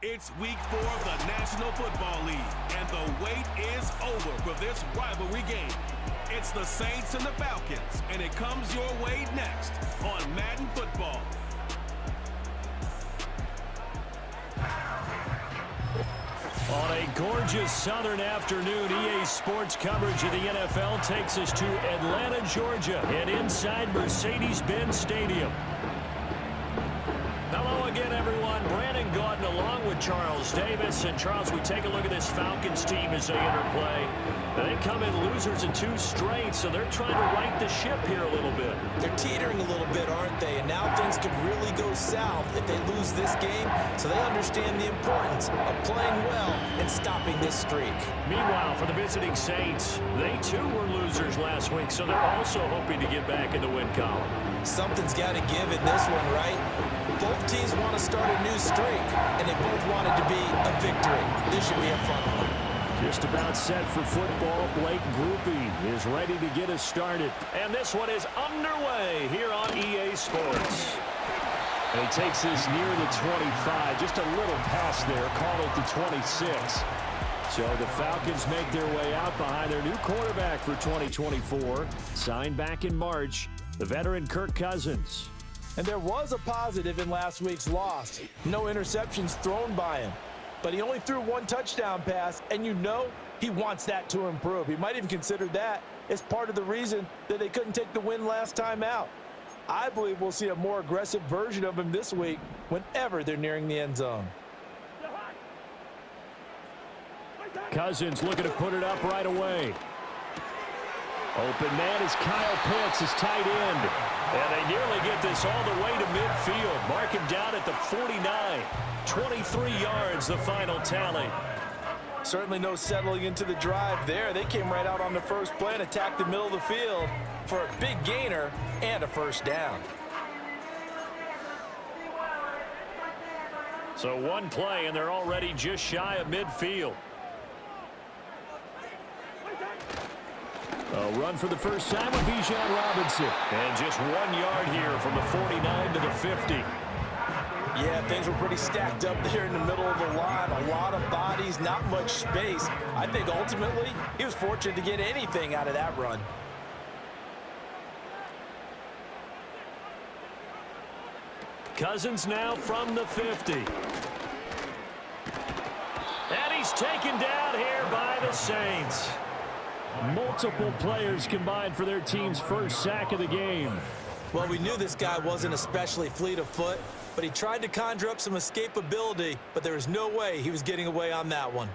It's week 4 of the National Football League, and the wait is over for this rivalry game. It's the Saints and the Falcons, and it comes your way next on Madden Football. On a gorgeous southern afternoon, EA Sports coverage of the NFL takes us to Atlanta, Georgia, and inside Mercedes-Benz Stadium. Hello again, everyone. Brandon Gaudin along with Charles Davis. And, Charles, we take a look at this Falcons team as they interplay. They come in losers in 2 straight, so they're trying to right the ship here a little bit. They're teetering a little bit, aren't they? And now things could really go south if they lose this game, so they understand the importance of playing well and stopping this streak. Meanwhile, for the visiting Saints, they too were losers last week, so they're also hoping to get back in the win column. Something's got to give in this one, right? Both teams want to start a new streak, and they both want it to be a victory. This should be a fun one. Just about set for football. Blake Grupe is ready to get us started. And this one is underway here on EA Sports. And he takes this near the 25. Just a little pass there. Call it the 26. So the Falcons make their way out behind their new quarterback for 2024. Signed back in March, the veteran Kirk Cousins. And there was a positive in last week's loss. No interceptions thrown by him. But he only threw 1 touchdown pass, and you know he wants that to improve. He might even consider that as part of the reason that they couldn't take the win last time out. I believe we'll see a more aggressive version of him this week whenever they're nearing the end zone. Cousins looking to put it up right away. Open man is Kyle Pitts, his tight end. And they nearly get this all the way to midfield. Mark him down at the 49. 23 yards, the final tally. Certainly no settling into the drive there. They came right out on the first play and attacked the middle of the field for a big gainer and a first down. So 1 play, and they're already just shy of midfield. A run for the first time with Bijan Robinson. And just 1 yard here from the 49 to the 50. Yeah, things were pretty stacked up there in the middle of the line. A lot of bodies, not much space. I think ultimately he was fortunate to get anything out of that run. Cousins now from the 50. And he's taken down here by the Saints. Multiple players combined for their team's first sack of the game. Well, we knew this guy wasn't especially fleet of foot, but he tried to conjure up some escapability, but there was no way he was getting away on that one.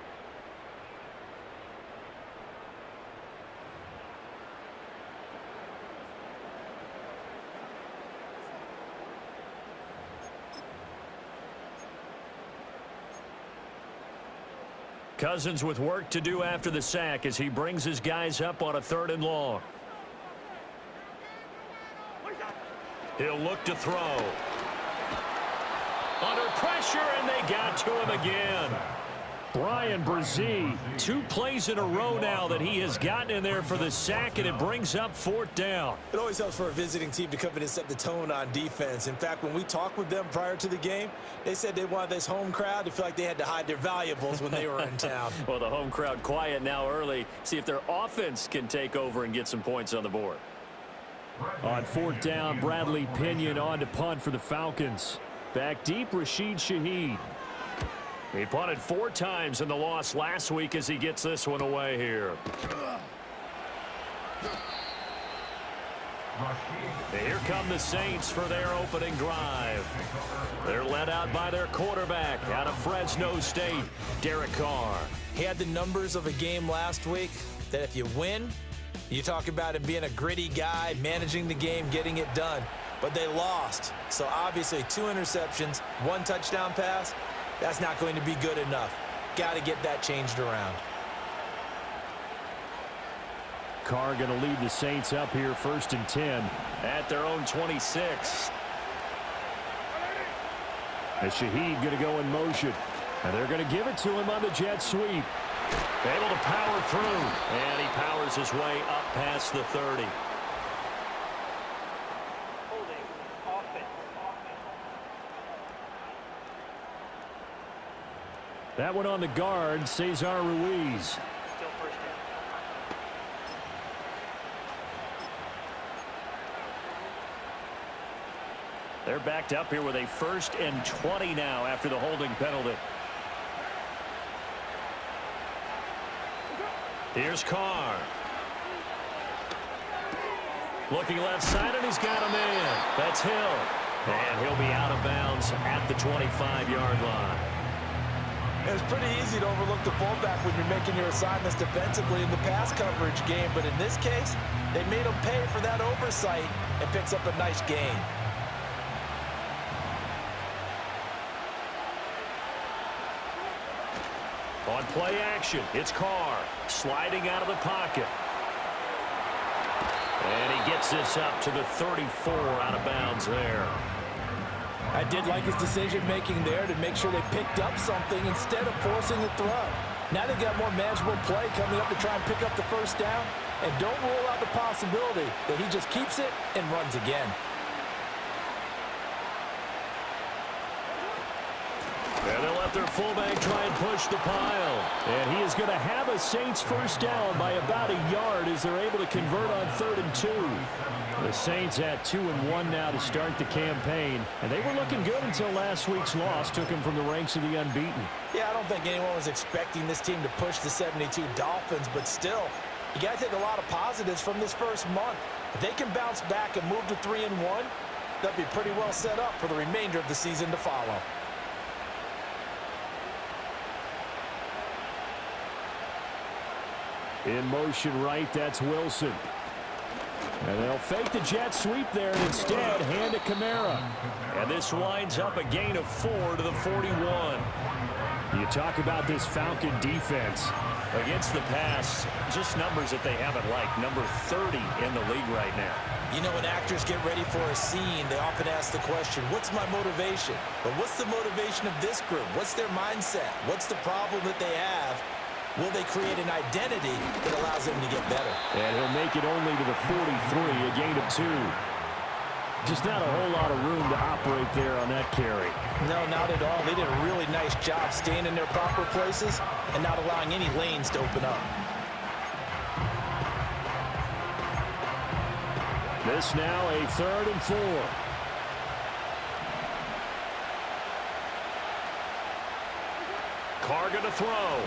Cousins with work to do after the sack as he brings his guys up on a 3rd and long. He'll look to throw. Under pressure, and they got to him again. Brian Brzee, 2 plays in a row now that he has gotten in there for the sack, and it brings up 4th down. It always helps for a visiting team to come in and set the tone on defense. In fact, when we talked with them prior to the game, they said they wanted this home crowd to feel like they had to hide their valuables when they were in town. Well, the home crowd quiet now early. See if their offense can take over and get some points on the board. On 4th down, Bradley Pinion on to punt for the Falcons. Back deep, Rashid Shaheed. He punted 4 times in the loss last week as he gets this one away here. Here come the Saints for their opening drive. They're led out by their quarterback out of Fresno State, Derek Carr. He had the numbers of a game last week that if you win, you talk about him being a gritty guy, managing the game, getting it done. But they lost. So obviously 2 interceptions, 1 touchdown pass. That's not going to be good enough. Got to get that changed around. Carr going to lead the Saints up here 1st and 10 at their own 26. As Shaheed going to go in motion. And they're going to give it to him on the jet sweep. Able to power through. And he powers his way up past the 30. That one on the guard, Cesar Ruiz. Still first down. They're backed up here with a 1st and 20 now after the holding penalty. Here's Carr. Looking left side, and he's got a man. That's Hill. And he'll be out of bounds at the 25-yard line. It's pretty easy to overlook the fullback when you're making your assignments defensively in the pass coverage game, but in this case, they made him pay for that oversight and picks up a nice gain. On play action, it's Carr sliding out of the pocket. And he gets this up to the 34 out of bounds there. I did like his decision-making there to make sure they picked up something instead of forcing the throw. Now they've got more manageable play coming up to try and pick up the first down. And don't rule out the possibility that he just keeps it and runs again. And they'll let their fullback try and push the pile. And he is going to have a Saints first down by about a yard as they're able to convert on 3rd and 2. The Saints at 2-1 now to start the campaign. And they were looking good until last week's loss took them from the ranks of the unbeaten. Yeah, I don't think anyone was expecting this team to push the 72 Dolphins, but still, you got to take a lot of positives from this first month. If they can bounce back and move to 3-1, they'll be pretty well set up for the remainder of the season to follow. In motion right, that's Wilson. And they'll fake the jet sweep there and instead hand to Kamara. And this winds up a gain of 4 to the 41. You talk about this Falcon defense against the pass, just numbers that they haven't liked. Number 30 in the league right now. You know, when actors get ready for a scene, they often ask the question, what's my motivation? But what's the motivation of this group? What's their mindset? What's the problem that they have? Will they create an identity that allows them to get better? And he'll make it only to the 43, a gain of 2. Just not a whole lot of room to operate there on that carry. No, not at all. They did a really nice job staying in their proper places and not allowing any lanes to open up. This now a 3rd and 4. Carr going to throw.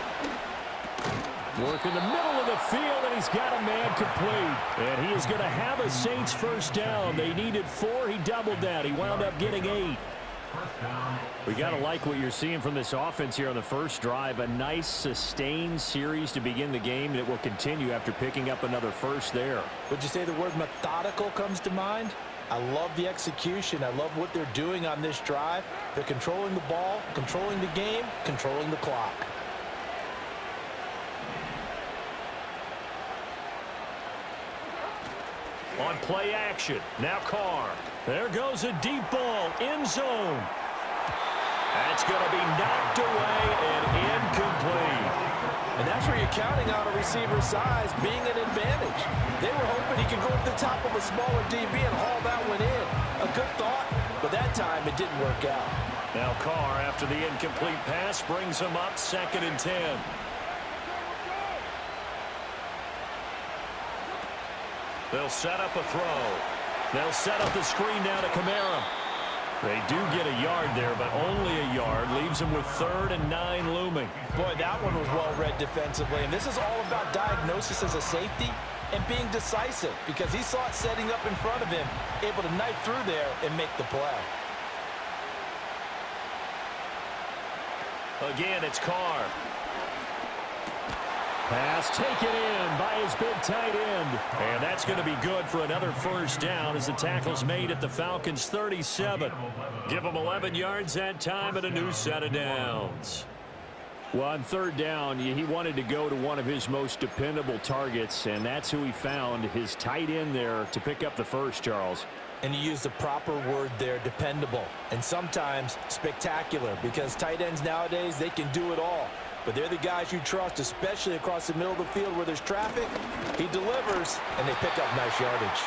Work in the middle of the field, and he's got a man complete. And he is going to have a Saints first down. They needed 4. He doubled that. He wound up getting 8. We got to like what you're seeing from this offense here on the first drive. A nice, sustained series to begin the game, and it will continue after picking up another first there. Would you say the word methodical comes to mind? I love the execution. I love what they're doing on this drive. They're controlling the ball, controlling the game, controlling the clock. On play action, now Carr. There goes a deep ball, end zone. That's going to be knocked away and incomplete. And that's where you're counting on a receiver's size being an advantage. They were hoping he could go to the top of a smaller DB and haul that one in. A good thought, but that time it didn't work out. Now Carr, after the incomplete pass, brings him up 2nd and 10. They'll set up a throw. They'll set up the screen now to Kamara. They do get a yard there, but only a yard. Leaves them with 3rd and 9 looming. Boy, that one was well read defensively. And this is all about diagnosis as a safety and being decisive, because he saw it setting up in front of him, able to knife through there and make the play. Again, it's Carr. Pass taken in by his big tight end. And that's going to be good for another first down as the tackle's made at the Falcons' 37. Give them 11 yards that time and a new set of downs. Well, on 3rd down, he wanted to go to one of his most dependable targets, and that's who he found, his tight end there, to pick up the first, Charles. And you use the proper word there, dependable. And sometimes spectacular, because tight ends nowadays, they can do it all. But they're the guys you trust, especially across the middle of the field where there's traffic. He delivers, and they pick up nice yardage.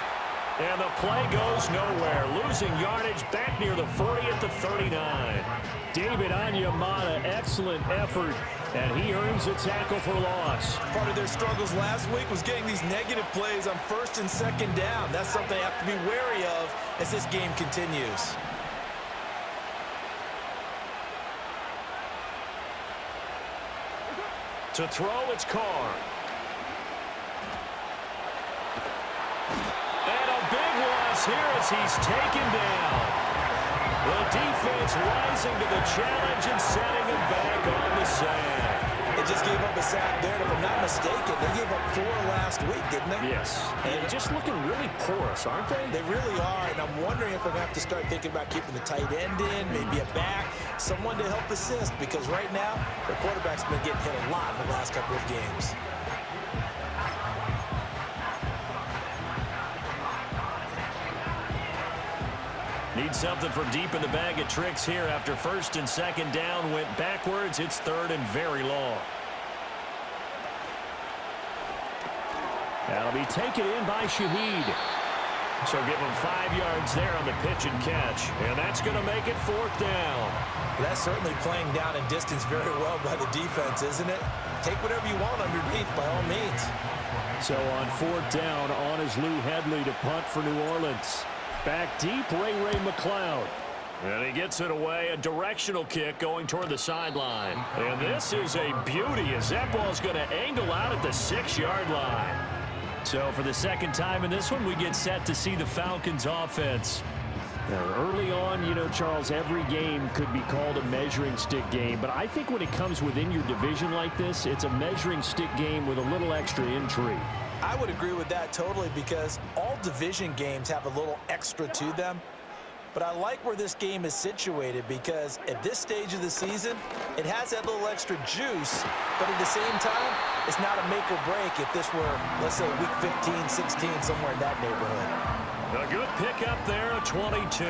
And the play goes nowhere. Losing yardage back near the 40 at the 39. David Onyemata, excellent effort, and he earns a tackle for loss. Part of their struggles last week was getting these negative plays on 1st and 2nd down. That's something they have to be wary of as this game continues. To throw, it's Carr. And a big loss here as he's taken down. The defense rising to the challenge and setting him back on the sack. They just gave up a sack there, and if I'm not mistaken, they gave up 4 last week, didn't they? Yes. And just looking really porous, aren't they? They really are, and I'm wondering if I'm going to have to start thinking about keeping the tight end in, maybe a back, someone to help assist, because right now, their quarterback's been getting hit a lot in the last couple of games. Need something from deep in the bag of tricks here after 1st and 2nd down went backwards. It's 3rd and very long. That'll be taken in by Shaheed. So give him 5 yards there on the pitch and catch. And that's going to make it 4th down. That's certainly playing down in distance very well by the defense, isn't it? Take whatever you want underneath by all means. So on 4th down, on is Lou Hedley to punt for New Orleans. Back deep, Ray McLeod. And he gets it away, a directional kick going toward the sideline. And this is a beauty as that ball's going to angle out at the 6-yard line. So for the 2nd time in this one, we get set to see the Falcons offense. Now, early on, you know, Charles, every game could be called a measuring stick game. But I think when it comes within your division like this, it's a measuring stick game with a little extra intrigue. I would agree with that totally because all division games have a little extra to them. But I like where this game is situated because at this stage of the season, it has that little extra juice. But at the same time, it's not a make or break if this were, let's say, week 15, 16, somewhere in that neighborhood. A good pickup there, a 22.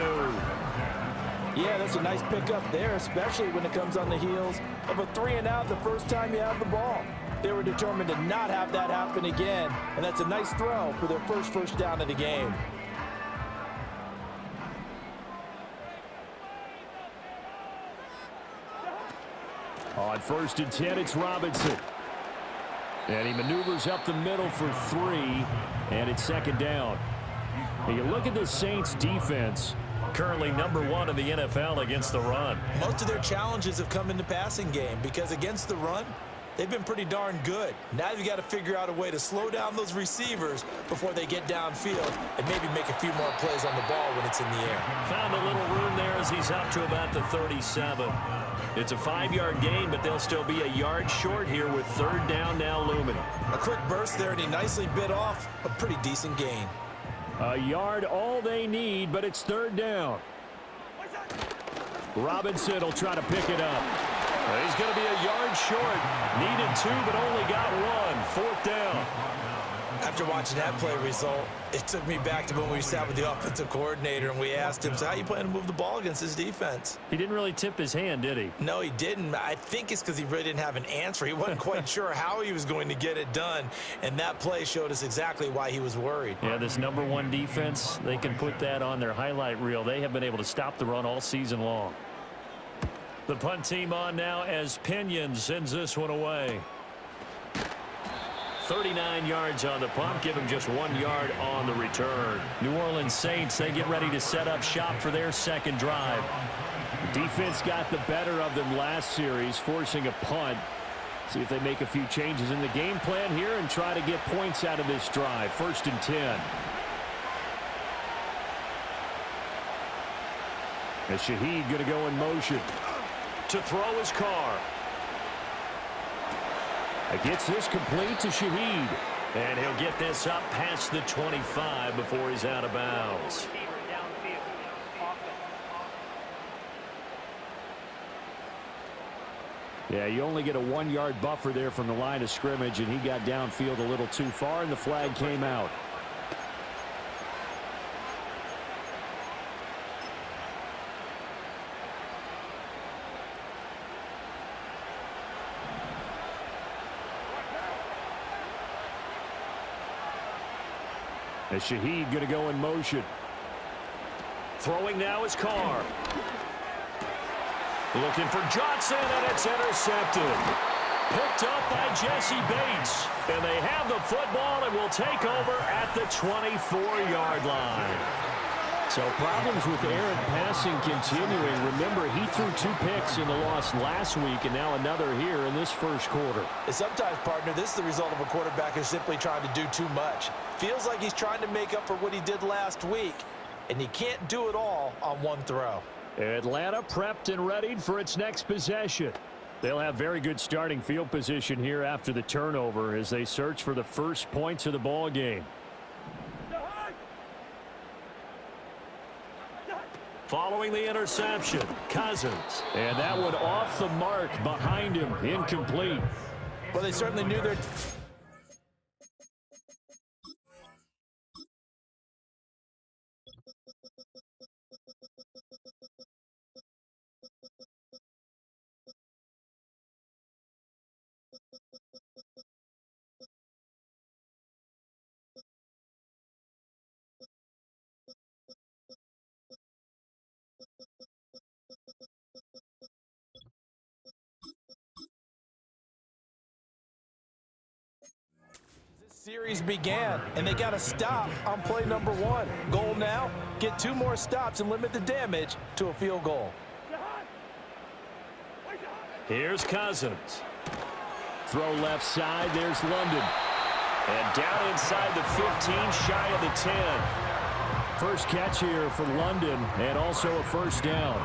Yeah, that's a nice pickup there, especially when it comes on the heels of a 3-and-out the first time you have the ball. They were determined to not have that happen again, and that's a nice throw for their first down of the game. On 1st and 10, it's Robinson. And he maneuvers up the middle for 3, and it's 2nd down. And you look at the Saints defense, currently #1 in the NFL against the run. Most of their challenges have come in the passing game because against the run, they've been pretty darn good. Now you've got to figure out a way to slow down those receivers before they get downfield and maybe make a few more plays on the ball when it's in the air. Found a little room there as he's up to about the 37. It's a 5-yard gain, but they'll still be a yard short here with 3rd down now looming. A quick burst there, and he nicely bit off a pretty decent gain. A yard all they need, but it's 3rd down. Robinson will try to pick it up. He's going to be a yard short. Needed 2, but only got 1. 4th down. After watching that play result, it took me back to when we sat with the offensive coordinator and we asked him, so how you plan to move the ball against his defense? He didn't really tip his hand, did he? No, he didn't. I think it's because he really didn't have an answer. He wasn't quite sure how he was going to get it done, and that play showed us exactly why he was worried. Yeah, this #1 defense, they can put that on their highlight reel. They have been able to stop the run all season long. The punt team on now as Pinion sends this one away. 39 yards on the punt, give him just 1 yard on the return. New Orleans Saints, they get ready to set up shop for their 2nd drive. Defense got the better of them last series, forcing a punt. See if they make a few changes in the game plan here and try to get points out of this drive. 1st and 10. As Shaheed going to go in motion. To throw his Carr. Gets this complete to Shaheed. And he'll get this up past the 25 before he's out of bounds. Yeah, you only get a 1-yard buffer there from the line of scrimmage, and he got downfield a little too far, and the flag came out. As Shaheed going to go in motion. Throwing now is Carr. Looking for Johnson, and it's intercepted. Picked up by Jesse Bates. And they have the football and will take over at the 24-yard line. So problems with errant passing continuing. Remember, he threw 2 picks in the loss last week, and now another here in this first quarter. And sometimes, partner, this is the result of a quarterback who's simply trying to do too much. Feels like he's trying to make up for what he did last week, and he can't do it all on one throw. Atlanta prepped and readied for its next possession. They'll have very good starting field position here after the turnover as they search for the first points of the ball game. Following the interception, Cousins. And that one off the mark behind him, incomplete. Well, they certainly knew their... Series began, and they got to stop on play number 1. Goal now, get 2 more stops and limit the damage to a field goal. Here's Cousins. Throw left side, there's London. And down inside the 15, shy of the 10. First catch here for London, and also a first down.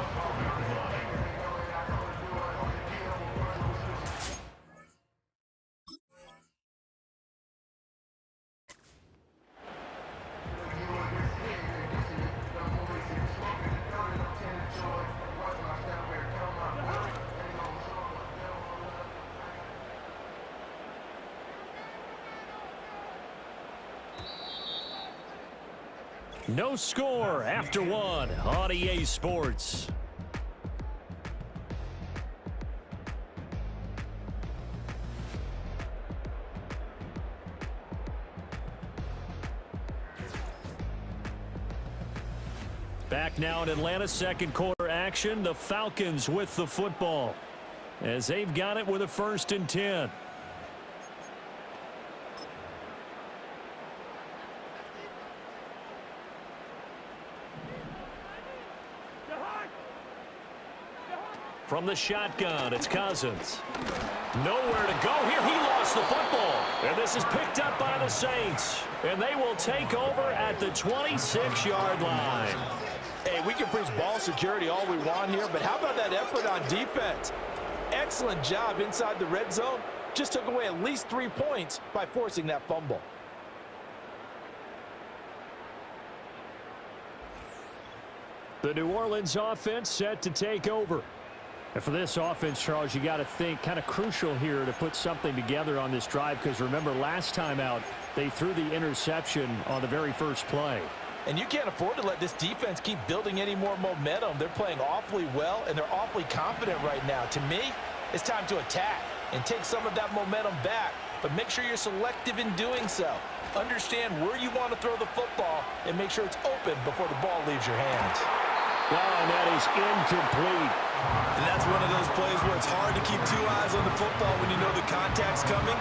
No score after 1 on EA Sports. Back now in Atlanta, second quarter action. The Falcons with the football as they've got it with a 1st and 10. From the shotgun, it's Cousins. Nowhere to go here. He lost the football. And this is picked up by the Saints. And they will take over at the 26-yard line. Hey, we can preach ball security all we want here, but how about that effort on defense? Excellent job inside the red zone. Just took away at least 3 points by forcing that fumble. The New Orleans offense set to take over. And for this offense, Charles, you got to think kind of crucial here to put something together on this drive, because remember last time out they threw the interception on the very first play. And you can't afford to let this defense keep building any more momentum. They're playing awfully well, and they're awfully confident right now. To me, it's time to attack and take some of that momentum back, but make sure you're selective in doing so. Understand where you want to throw the football and make sure it's open before the ball leaves your hands. Oh, and that is incomplete. And that's one of those plays where it's hard to keep 2 eyes on the football when you know the contact's coming,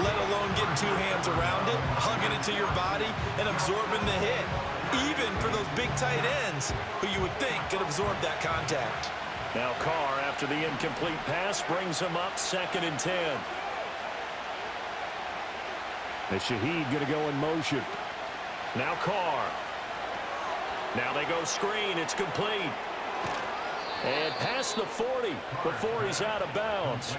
let alone getting 2 hands around it, hugging it to your body, and absorbing the hit. Even for those big tight ends who you would think could absorb that contact. Now Carr, after the incomplete pass, brings him up 2nd and 10. And Shaheed going to go in motion. Now Carr. Now they go screen. It's complete. And past the 40 before he's out of bounds.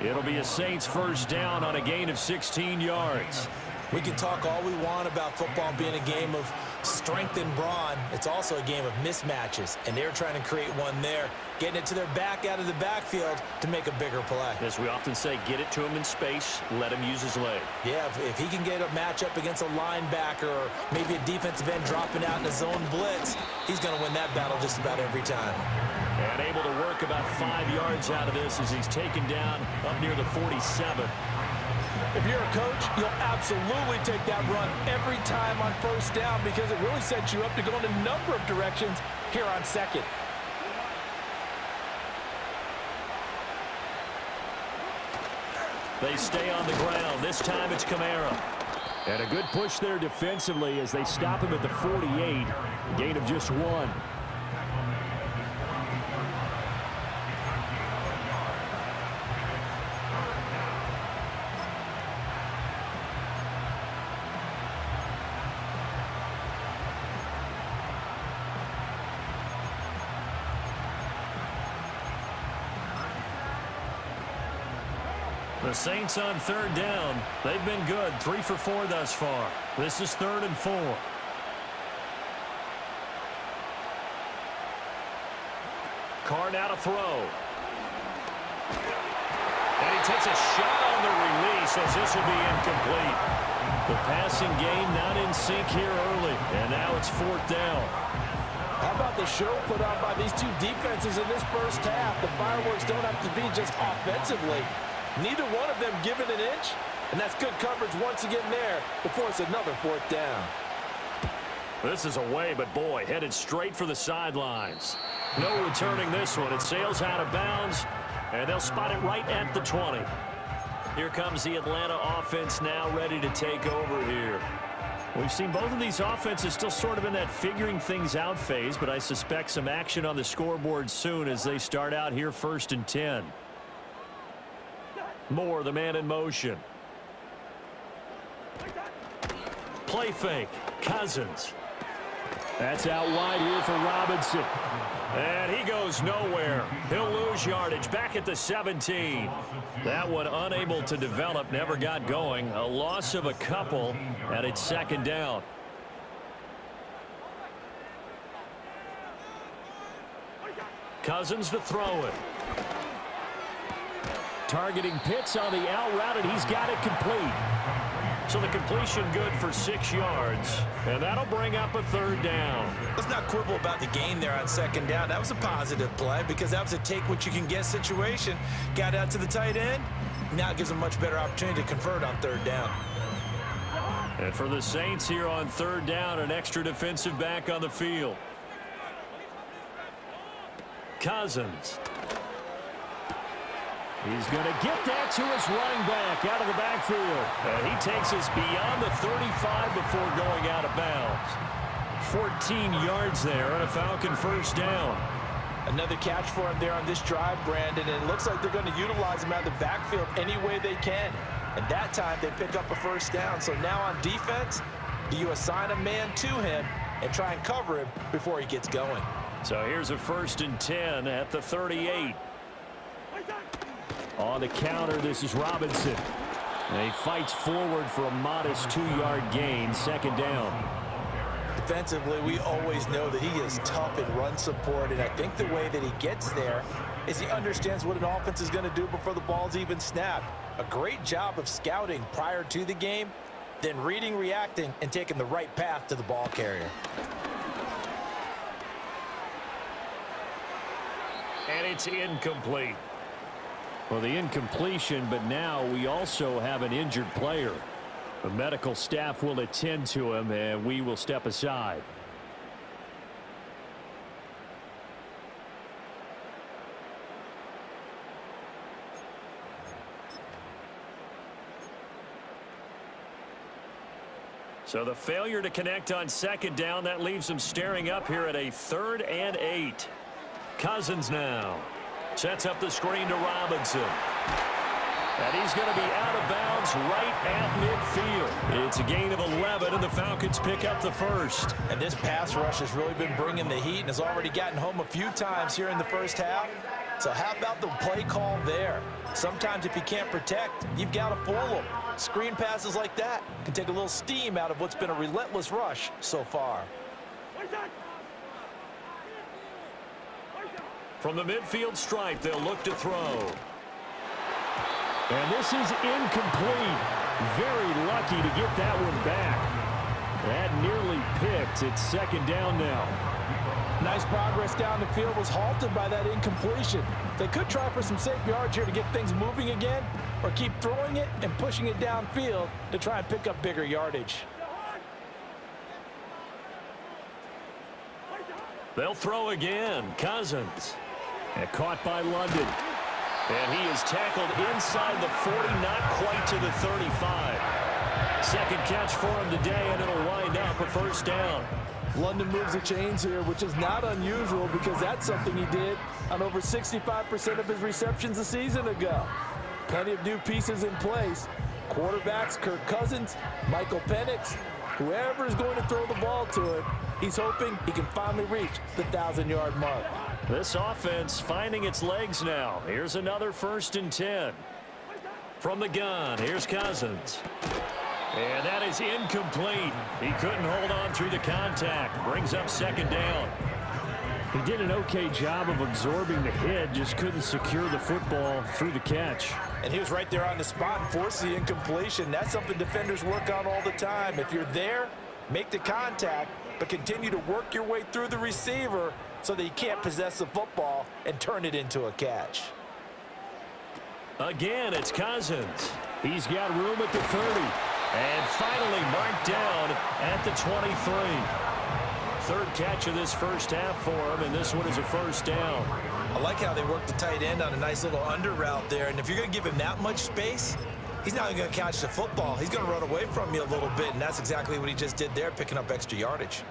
It'll be a Saints first down on a gain of 16 yards. We can talk all we want about football being a game of strength and brawn. It's also a game of mismatches, and they're trying to create one there, getting it to their back out of the backfield to make a bigger play. As we often say, get it to him in space, let him use his leg. Yeah, if he can get a matchup against a linebacker or maybe a defensive end dropping out in a zone blitz, he's going to win that battle just about every time. And able to work about 5 yards out of this as he's taken down up near the 47. If you're a coach, you'll absolutely take that run every time on first down because it really sets you up to go in a number of directions here on second. They stay on the ground. This time it's Kamara. And a good push there defensively as they stop him at the 48. Gain of just 1. The Saints on 3rd down. They've been good. 3 for 4 thus far. This is 3rd and 4. Carr now to throw. And he takes a shot on the release as this will be incomplete. The passing game not in sync here early. And now it's 4th down. How about the show put on by these two defenses in this first half? The fireworks don't have to be just offensively. Neither one of them given an inch, and that's good coverage once again there before it's another 4th down. This is away, but boy, headed straight for the sidelines. No returning this one. It sails out of bounds, and they'll spot it right at the 20. Here comes the Atlanta offense now ready to take over here. We've seen both of these offenses still sort of in that figuring things out phase, but I suspect some action on the scoreboard soon as they start out here 1st and 10. Moore, the man in motion. Play fake. Cousins. That's out wide here for Robinson. And he goes nowhere. He'll lose yardage back at the 17. That one unable to develop, never got going. A loss of a couple, and it's 2nd down. Cousins to throw it. Targeting Pitts on the out route, and he's got it complete. So the completion good for 6 yards, and that'll bring up a 3rd down. Let's not quibble about the gain there on 2nd down. That was a positive play because that was a take-what-you-can-get situation. Got out to the tight end. Now it gives them a much better opportunity to convert on 3rd down. And for the Saints here on 3rd down, an extra defensive back on the field. Cousins. He's going to get that to his running back out of the backfield. And he takes us beyond the 35 before going out of bounds. 14 yards there on a Falcon 1st down. Another catch for him there on this drive, Brandon. And it looks like they're going to utilize him out of the backfield any way they can. And that time they pick up a 1st down. So now on defense, do you assign a man to him and try and cover him before he gets going? So here's a 1st and 10 at the 38. On the counter, this is Robinson. And he fights forward for a modest 2-yard gain, 2nd down. Defensively, we always know that he is tough in run support, and I think the way that he gets there is he understands what an offense is going to do before the ball's even snapped. A great job of scouting prior to the game, then reading, reacting, and taking the right path to the ball carrier. And it's incomplete. Well, the incompletion, but now we also have an injured player. The medical staff will attend to him, and we will step aside. So the failure to connect on 2nd down, that leaves him staring up here at a 3rd and 8. Cousins now. Sets up the screen to Robinson. And he's going to be out of bounds right at midfield. It's a gain of 11, and the Falcons pick up the 1st. And this pass rush has really been bringing the heat and has already gotten home a few times here in the first half. So how about the play call there? Sometimes if you can't protect, you've got to fool them. Screen passes like that can take a little steam out of what's been a relentless rush so far. From the midfield stripe, they'll look to throw. And this is incomplete. Very lucky to get that one back. That nearly picked. It's 2nd down now. Nice progress down the field was halted by that incompletion. They could try for some safe yards here to get things moving again, or keep throwing it and pushing it downfield to try and pick up bigger yardage. They'll throw again. Cousins. And caught by London. And he is tackled inside the 40, not quite to the 35. Second catch for him today, and it'll wind up a first down. London moves the chains here, which is not unusual because that's something he did on over 65% of his receptions a season ago. Plenty of new pieces in place. Quarterbacks, Kirk Cousins, Michael Penix, whoever is going to throw the ball to him, he's hoping he can finally reach the 1,000-yard mark. This offense finding its legs now. Here's another 1st and 10. From the gun, here's Cousins. And that is incomplete. He couldn't hold on through the contact. Brings up 2nd down. He did an okay job of absorbing the hit, just couldn't secure the football through the catch. And he was right there on the spot and forced the incompletion. That's something defenders work on all the time. If you're there, make the contact, but continue to work your way through the receiver so that he can't possess the football and turn it into a catch. Again, it's Cousins. He's got room at the 30. And finally marked down at the 23. 3rd catch of this first half for him, and this one is a first down. I like how they work the tight end on a nice little under route there, and if you're going to give him that much space, he's not going to catch the football. He's going to run away from you a little bit, and that's exactly what he just did there, picking up extra yardage.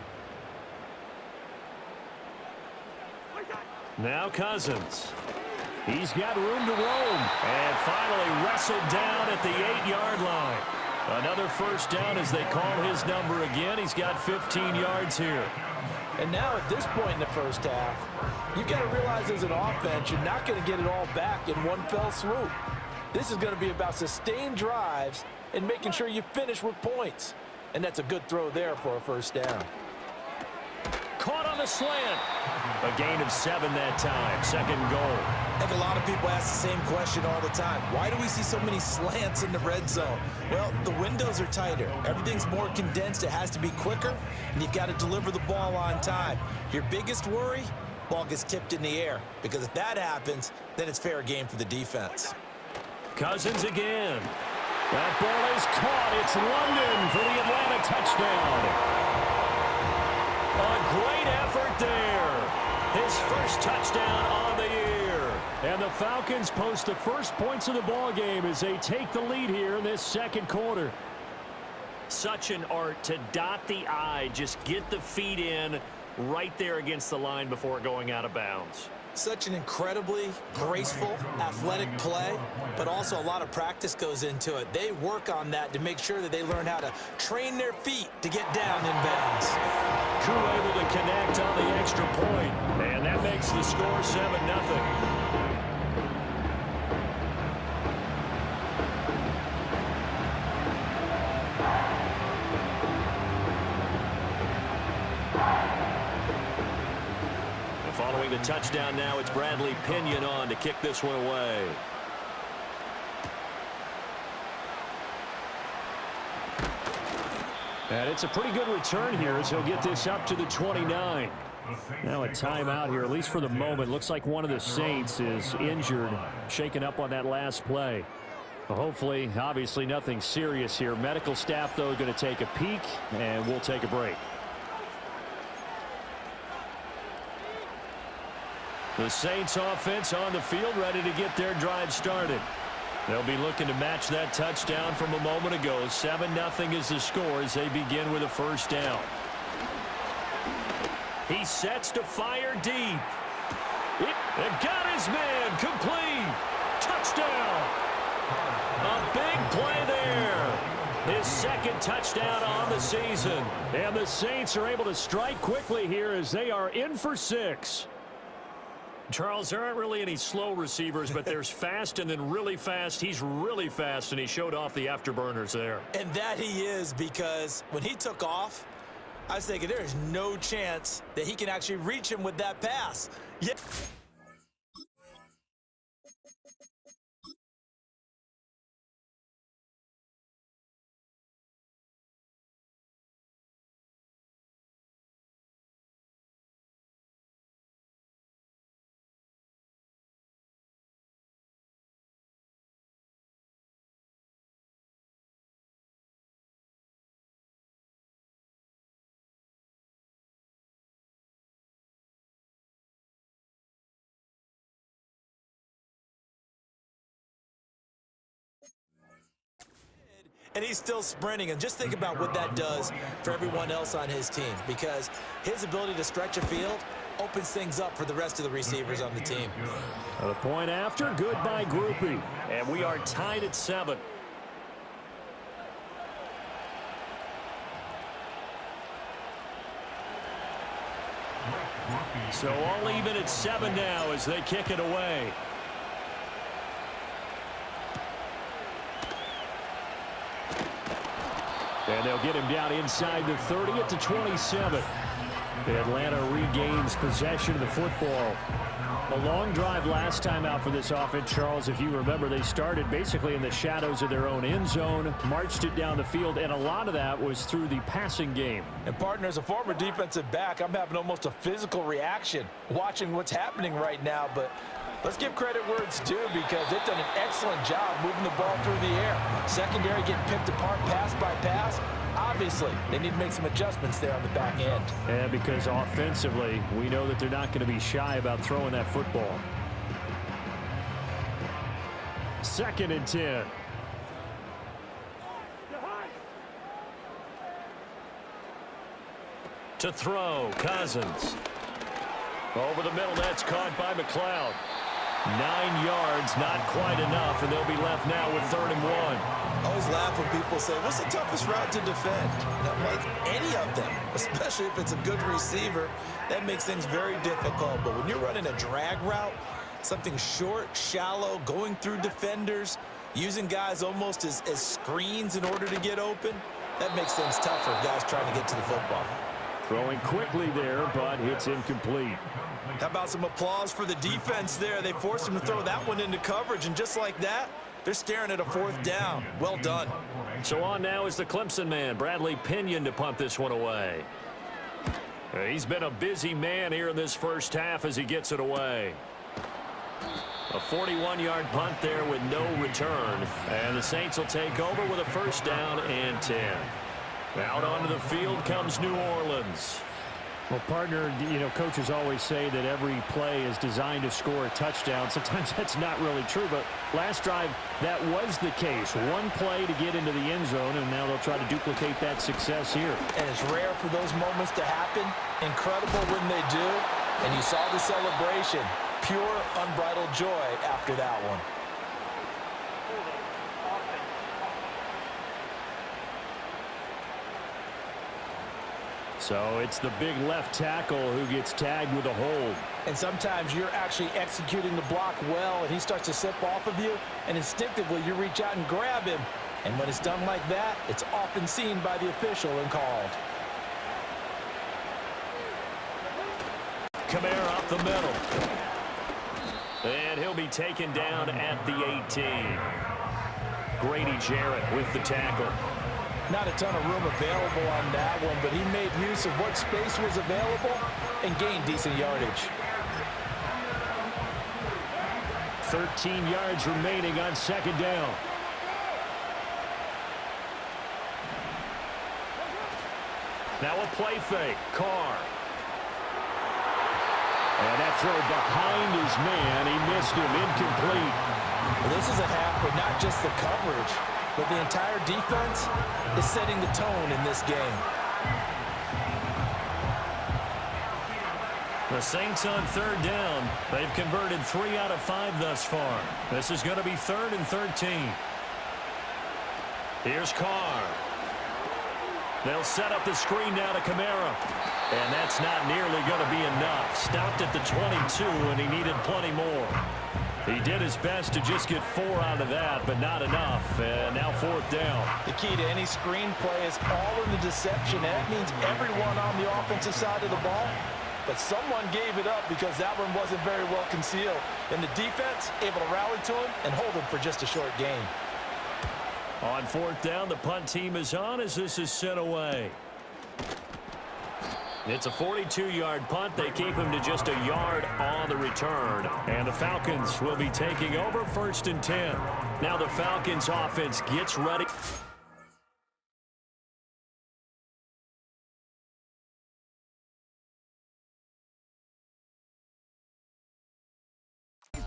Now Cousins. He's got room to roam, and finally wrestled down at the 8-yard line. Another first down as they call his number again. He's got 15 yards here. And now at this point in the first half, you've got to realize as an offense, you're not going to get it all back in one fell swoop. This is going to be about sustained drives and making sure you finish with points. And that's a good throw there for a first down. Caught on the slant. A gain of 7 that time. 2nd goal. I think a lot of people ask the same question all the time. Why do we see so many slants in the red zone? Well, the windows are tighter. Everything's more condensed. It has to be quicker, and you've got to deliver the ball on time. Your biggest worry, ball gets tipped in the air, because if that happens, then it's fair game for the defense. Cousins again. That ball is caught. It's London for the Atlanta touchdown. A great effort there. His first touchdown on the year. And the Falcons post the first points of the ball game as they take the lead here in this 2nd quarter. Such an art to dot the I, just get the feet in right there against the line before going out of bounds. Such an incredibly graceful, athletic play, but also a lot of practice goes into it. They work on that to make sure that they learn how to train their feet to get down in bounds. Koo able to connect on the extra point, and that makes the score 7-0. Following the touchdown now, it's Bradley Pinion on to kick this one away. And it's a pretty good return here as he'll get this up to the 29. Now a timeout here, at least for the moment. Looks like one of the Saints is injured, shaken up on that last play. Well, hopefully, obviously nothing serious here. Medical staff, though, going to take a peek, and we'll take a break. The Saints offense on the field, ready to get their drive started. They'll be looking to match that touchdown from a moment ago. 7-0 is the score as they begin with a first down. He sets to fire deep. It got his man complete. Touchdown. A big play there. His 2nd touchdown on the season. And the Saints are able to strike quickly here as they are in for 6. Charles, there aren't really any slow receivers, but there's fast and then really fast. He's really fast, and he showed off the afterburners there. And that he is, because when he took off, I was thinking there is no chance that he can actually reach him with that pass. Yeah. and he's still sprinting. And just think about what that does for everyone else on his team, because his ability to stretch a field opens things up for the rest of the receivers on the team. The point after, good by Groupie. And we are tied at 7. So all even at 7 now as they kick it away. And they'll get him down inside the 30 at the 27. Atlanta regains possession of the football. A long drive last time out for this offense, Charles. If you remember, they started basically in the shadows of their own end zone, marched it down the field, and a lot of that was through the passing game. And, partner, as a former defensive back, I'm having almost a physical reaction watching what's happening right now. But let's give credit where it's due, because they've done an excellent job moving the ball through the air. Secondary getting picked apart pass by pass. Obviously, they need to make some adjustments there on the back end. And because offensively, we know that they're not going to be shy about throwing that football. 2nd and 10. To throw, Cousins. Over the middle, that's caught by McLeod. 9 yards, not quite enough, and they'll be left now with 3rd and 1. I always laugh when people say, what's the toughest route to defend? And I'm like, any of them, especially if it's a good receiver. That makes things very difficult. But when you're running a drag route, something short, shallow, going through defenders, using guys almost as screens in order to get open, that makes things tough for guys trying to get to the football. Throwing quickly there, but it's incomplete. How about some applause for the defense there? They forced him to throw that one into coverage, and just like that, they're staring at a 4th down. Well done. So on now is the Clemson man, Bradley Pinion, to punt this one away. He's been a busy man here in this first half as he gets it away. A 41-yard punt there with no return. And the Saints will take over with a 1st down and 10. Out onto the field comes New Orleans. Well, partner, you know, coaches always say that every play is designed to score a touchdown. Sometimes that's not really true, but last drive, that was the case. One play to get into the end zone, and now they'll try to duplicate that success here. And it's rare for those moments to happen. Incredible when they do. And you saw the celebration. Pure, unbridled joy after that one. So it's the big left tackle who gets tagged with a hold. And sometimes you're actually executing the block well, and he starts to slip off of you, and instinctively you reach out and grab him. And when it's done like that, it's often seen by the official and called. Kamara up the middle. And he'll be taken down at the 18. Grady Jarrett with the tackle. Not a ton of room available on that one, but he made use of what space was available and gained decent yardage. 13 yards remaining on 2nd down. Now a play fake. Carr. And that throw behind his man. He missed him. Incomplete. Well, this is a half, but not just the coverage, but the entire defense is setting the tone in this game. The Saints on 3rd down. They've converted 3 out of 5 thus far. This is going to be 3rd and 13. Here's Carr. They'll set up the screen now to Kamara. And that's not nearly going to be enough. Stopped at the 22, and he needed plenty more. He did his best to just get 4 out of that, but not enough. And now 4th down. The key to any screen play is all in the deception, and that means everyone on the offensive side of the ball. But someone gave it up because that one wasn't very well concealed. And the defense able to rally to him and hold him for just a short gain. On 4th down, the punt team is on as this is sent away. It's a 42-yard punt. They keep him to just a yard on the return. And the Falcons will be taking over 1st and 10. Now the Falcons offense gets ready.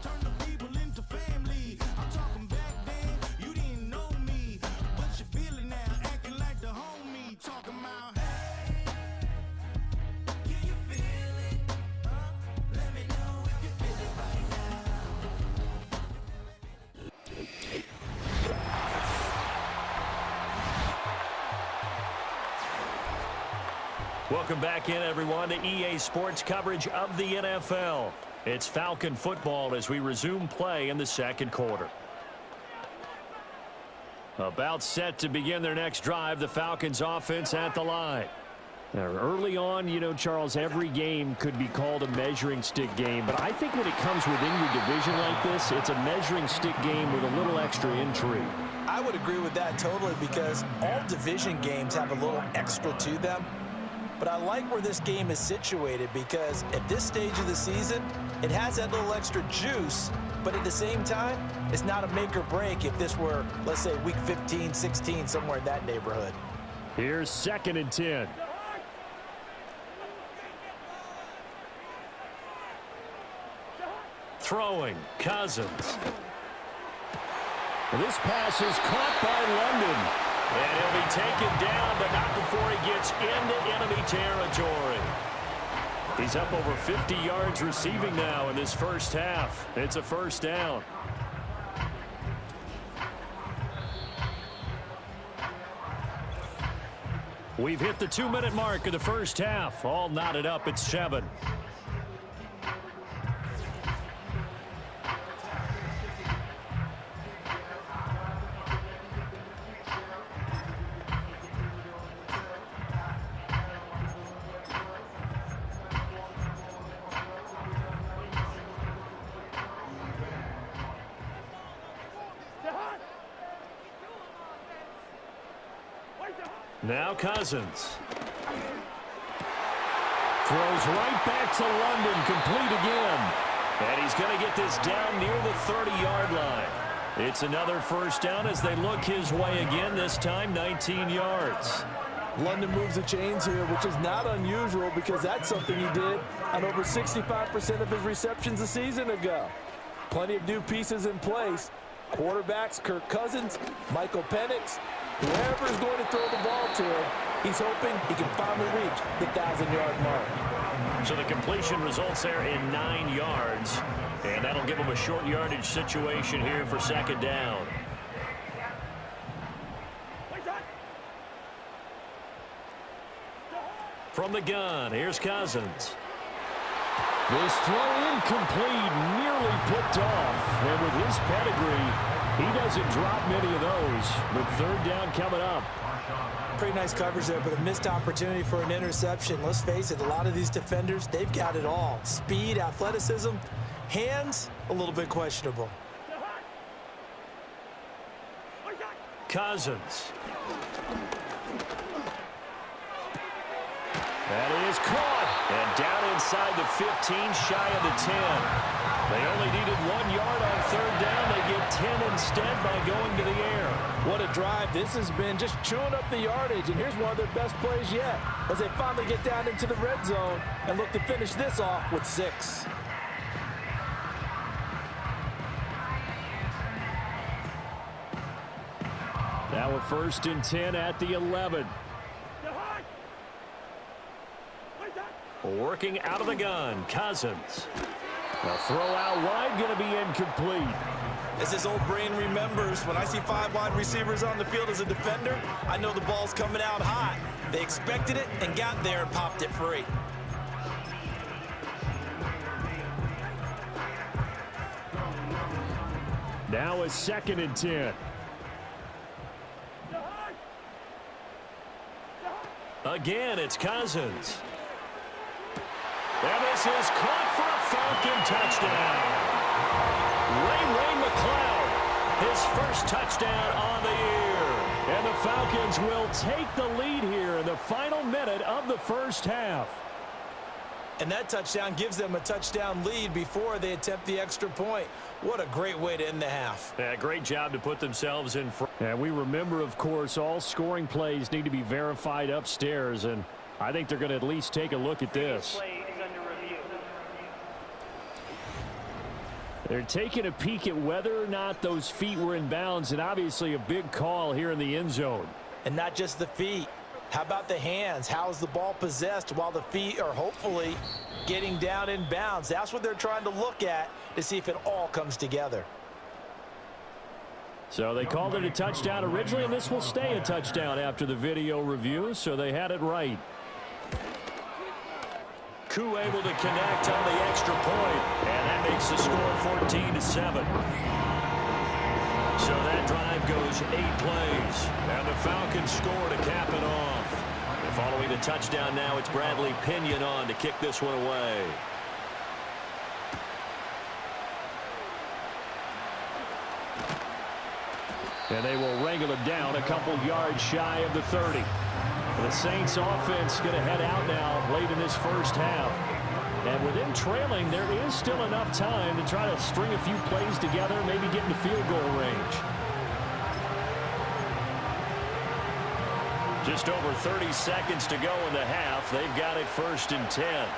Turn the people into family. I'm talking back then, you didn't know me, but you're feeling Welcome back in, everyone, to EA Sports coverage of the NFL. It's Falcon football as we resume play in the second quarter. About set to begin their next drive, the Falcons offense at the line. Now, early on, you know, Charles, every game could be called a measuring stick game, but I think when it comes within your division like this, it's a measuring stick game with a little extra intrigue. I would agree with that totally because all division games have a little extra to them. But I like where this game is situated because at this stage of the season, it has that little extra juice, but at the same time, it's not a make or break if this were, let's say, week 15, 16, somewhere in that neighborhood. Here's 2nd and 10. Throwing, Cousins. This pass is caught by London. And he'll be taken down, but not before he gets into enemy territory. He's up over 50 yards receiving now in this first half. It's a first down. We've hit the 2-minute mark of the first half. All knotted up at 7. Now Cousins. Throws right back to London, complete again. And he's going to get this down near the 30-yard line. It's another first down as they look his way again, this time 19 yards. London moves the chains here, which is not unusual because that's something he did on over 65% of his receptions a season ago. Plenty of new pieces in place. Quarterbacks, Kirk Cousins, Michael Penix, whoever is going to throw the ball to him, he's hoping he can finally reach the 1,000-yard mark. So the completion results there in 9 yards, and that'll give him a short yardage situation here for 2nd down. From the gun, here's Cousins. This throw incomplete, nearly picked off. And with his pedigree, he doesn't drop many of those. But 3rd down coming up. Pretty nice coverage there, but a missed opportunity for an interception. Let's face it, a lot of these defenders, they've got it all. Speed, athleticism, hands, a little bit questionable. Cousins. That is caught. And down inside the 15, shy of the 10. They only needed 1 yard on 3rd down. They get 10 instead by going to the air. What a drive this has been, just chewing up the yardage. And here's one of their best plays yet as they finally get down into the red zone and look to finish this off with 6. Now a 1st and 10 at the 11. Working out of the gun, Cousins. A throw out wide, going to be incomplete. As his old brain remembers, when I see 5 wide receivers on the field as a defender, I know the ball's coming out hot. They expected it and got there and popped it free. Now a 2nd and 10. Again, it's Cousins. And this is caught for a Falcon touchdown. Ray McCloud, his first touchdown on the year. And the Falcons will take the lead here in the final minute of the first half. And that touchdown gives them a touchdown lead before they attempt the extra point. What a great way to end the half. Yeah, great job to put themselves in front. And we remember, of course, all scoring plays need to be verified upstairs. And I think they're going to at least take a look at this. They're taking a peek at whether or not those feet were in bounds, and obviously a big call here in the end zone. And not just the feet. How about the hands? How is the ball possessed while the feet are hopefully getting down in bounds? That's what they're trying to look at to see if it all comes together. So they called it a touchdown originally, and this will stay a touchdown after the video review, so they had it right. Koo able to connect on the extra point, and that makes the score 14-7. So that drive goes 8 plays, and the Falcons score to cap it off. And following the touchdown now, it's Bradley Pinion on to kick this one away. And they will wrangle him down a couple yards shy of the 30. The Saints offense going to head out now late in this first half. And with them trailing, there is still enough time to try to string a few plays together, maybe get into field goal range. Just over 30 seconds to go in the half. They've got it 1st and 10.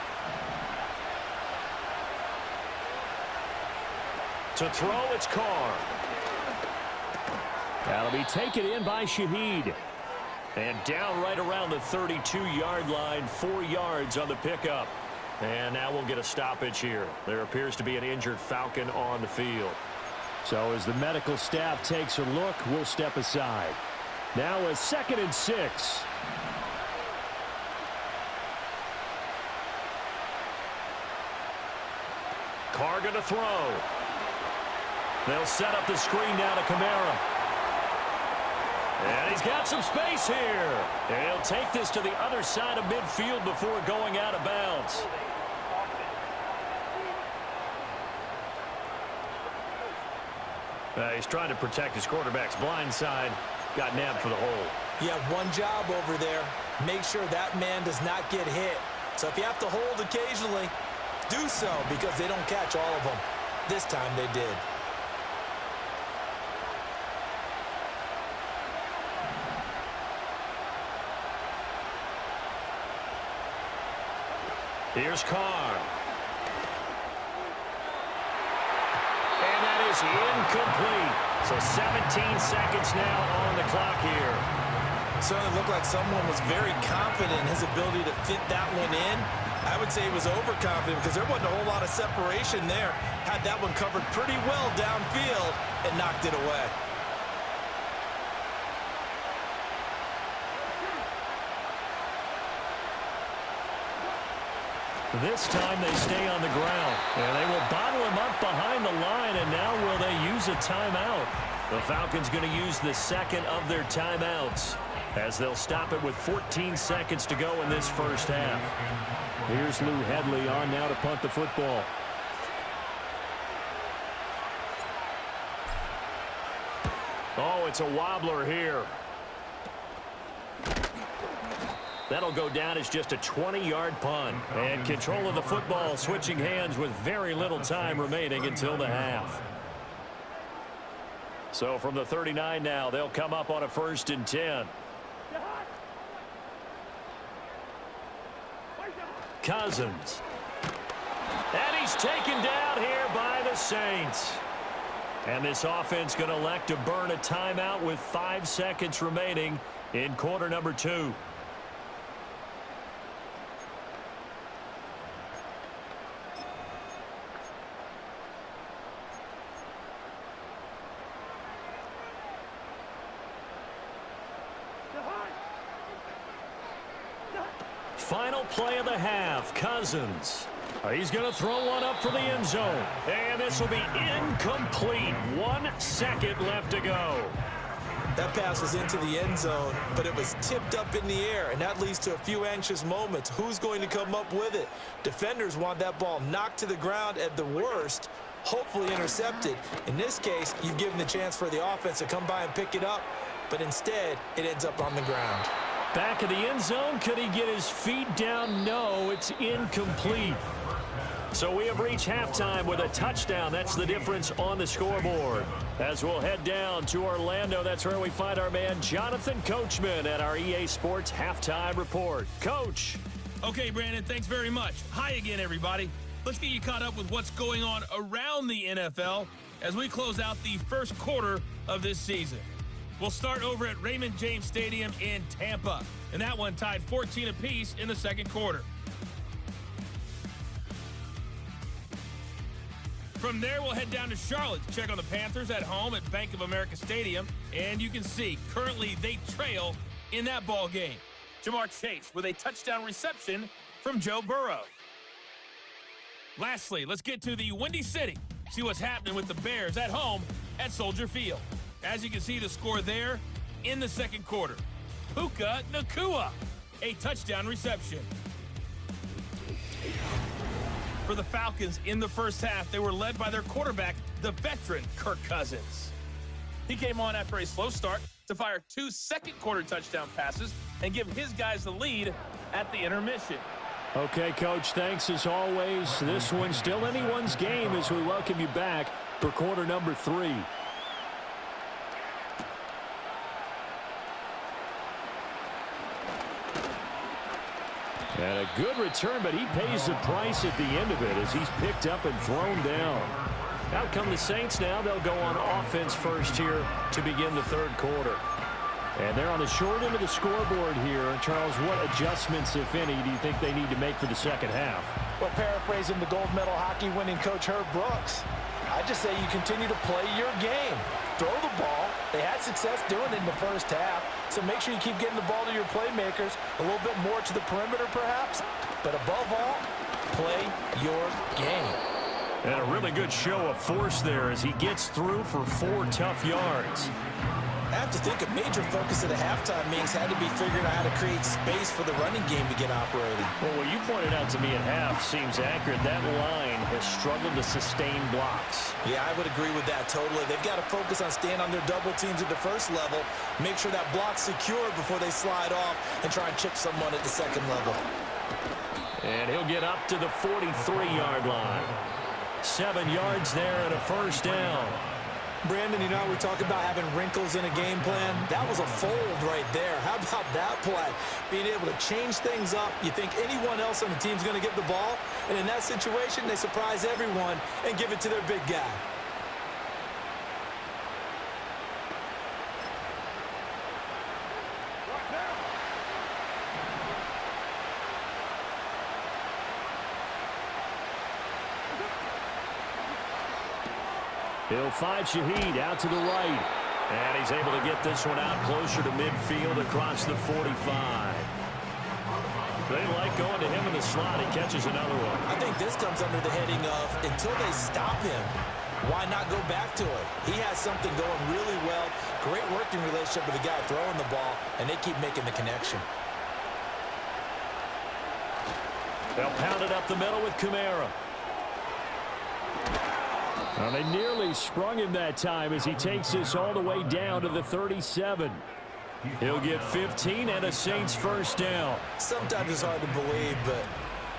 To throw, it's Carr. That'll be taken in by Shaheed. And down right around the 32-yard line, 4 yards on the pickup. And now we'll get a stoppage here. There appears to be an injured Falcon on the field. So as the medical staff takes a look, we'll step aside. Now a 2nd and 6. Carr going to throw. They'll set up the screen now to Kamara. And he's got some space here. And he'll take this to the other side of midfield before going out of bounds. He's trying to protect his quarterback's blind side. Got nabbed for the hole. You have one job over there. Make sure that man does not get hit. So if you have to hold occasionally, do so, because they don't catch all of them. This time they did. Here's Carr. And that is incomplete. So 17 seconds now on the clock here. Certainly looked like someone was very confident in his ability to fit that one in. I would say he was overconfident because there wasn't a whole lot of separation there. Had that one covered pretty well downfield and knocked it away. This time they stay on the ground. And they will bottle him up behind the line, and now will they use a timeout? The Falcons going to use the second of their timeouts as they'll stop it with 14 seconds to go in this first half. Here's Lou Hedley on now to punt the football. Oh, it's a wobbler here. That'll go down as just a 20-yard punt. And control of the football switching hands with very little time remaining until the half. So from the 39 now, they'll come up on a 1st and 10. Cousins. And he's taken down here by the Saints. And this offense going to elect to burn a timeout with 5 seconds remaining in quarter number 2. Final play of the half, Cousins. He's going to throw one up for the end zone. And this will be incomplete. 1 second left to go. That pass was into the end zone, but it was tipped up in the air, and that leads to a few anxious moments. Who's going to come up with it? Defenders want that ball knocked to the ground at the worst, hopefully intercepted. In this case, you've given the chance for the offense to come by and pick it up, but instead, it ends up on the ground. Back of the end zone, could he get his feet down? No, it's incomplete. So we have reached halftime with a touchdown. That's the difference on the scoreboard. As we'll head down to Orlando, that's where we find our man Jonathan Coachman at our EA Sports Halftime Report. Coach. Okay, Brandon, thanks very much. Hi again, everybody. Let's get you caught up with what's going on around the NFL as we close out the first quarter of this season. We'll start over at Raymond James Stadium in Tampa, and that one tied 14 apiece in the second quarter. From there, we'll head down to Charlotte to check on the Panthers at home at Bank of America Stadium, and you can see currently they trail in that ball game. Jamar Chase with a touchdown reception from Joe Burrow. Lastly, let's get to the Windy City. See what's happening with the Bears at home at Soldier Field. As you can see, the score there in the second quarter. Puka Nacua, a touchdown reception. For the Falcons in the first half, they were led by their quarterback, the veteran Kirk Cousins. He came on after a slow start to fire 2 second-quarter touchdown passes and give his guys the lead at the intermission. Okay, Coach, thanks as always. This one's still anyone's game as we welcome you back for quarter number 3. And a good return, but he pays the price at the end of it as he's picked up and thrown down. Out come the Saints now. They'll go on offense first here to begin the third quarter. And they're on the short end of the scoreboard here. Charles, what adjustments, if any, do you think they need to make for the second half? Well, paraphrasing the gold medal hockey winning coach Herb Brooks, I just say you continue to play your game. Throw the ball. They had success doing it in the first half, so make sure you keep getting the ball to your playmakers, a little bit more to the perimeter perhaps, but above all, play your game. And a really good show of force there as he gets through for 4 tough yards. I have to think a major focus of the halftime meetings had to be figuring out how to create space for the running game to get operating. Well, what you pointed out to me at half seems accurate. That line has struggled to sustain blocks. Yeah, I would agree with that totally. They've got to focus on staying on their double teams at the first level, make sure that block's secure before they slide off and try and chip someone at the second level. And he'll get up to the 43-yard line. 7 yards there and a first down. Brandon, you know, we talk about having wrinkles in a game plan. That was a fold right there. How about that play? Being able to change things up. You think anyone else on the team's going to get the ball, and in that situation, they surprise everyone and give it to their big guy. He'll find Shaheed out to the right. And he's able to get this one out closer to midfield across the 45. They like going to him in the slot. He catches another one. I think this comes under the heading of until they stop him, why not go back to it? He has something going really well. Great working relationship with the guy throwing the ball, and they keep making the connection. They'll pound it up the middle with Kamara. Well, they nearly sprung him that time as he takes this all the way down to the 37. He'll get 15 and a Saints first down. Sometimes it's hard to believe, but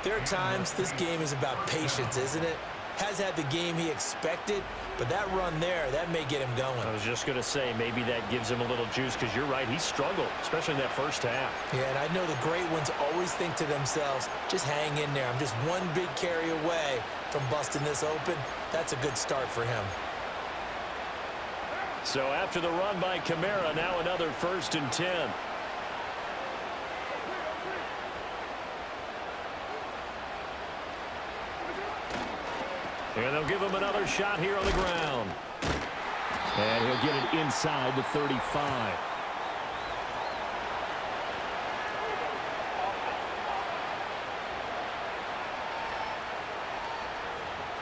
there are times this game is about patience, isn't it? Has had the game he expected, but that run there, that may get him going. I was just going to say, maybe that gives him a little juice because you're right, he struggled, especially in that first half. Yeah, and I know the great ones always think to themselves, just hang in there. I'm just one big carry away from busting this open. That's a good start for him. So after the run by Kamara, now another 1st and 10. And they'll give him another shot here on the ground. And he'll get it inside the 35.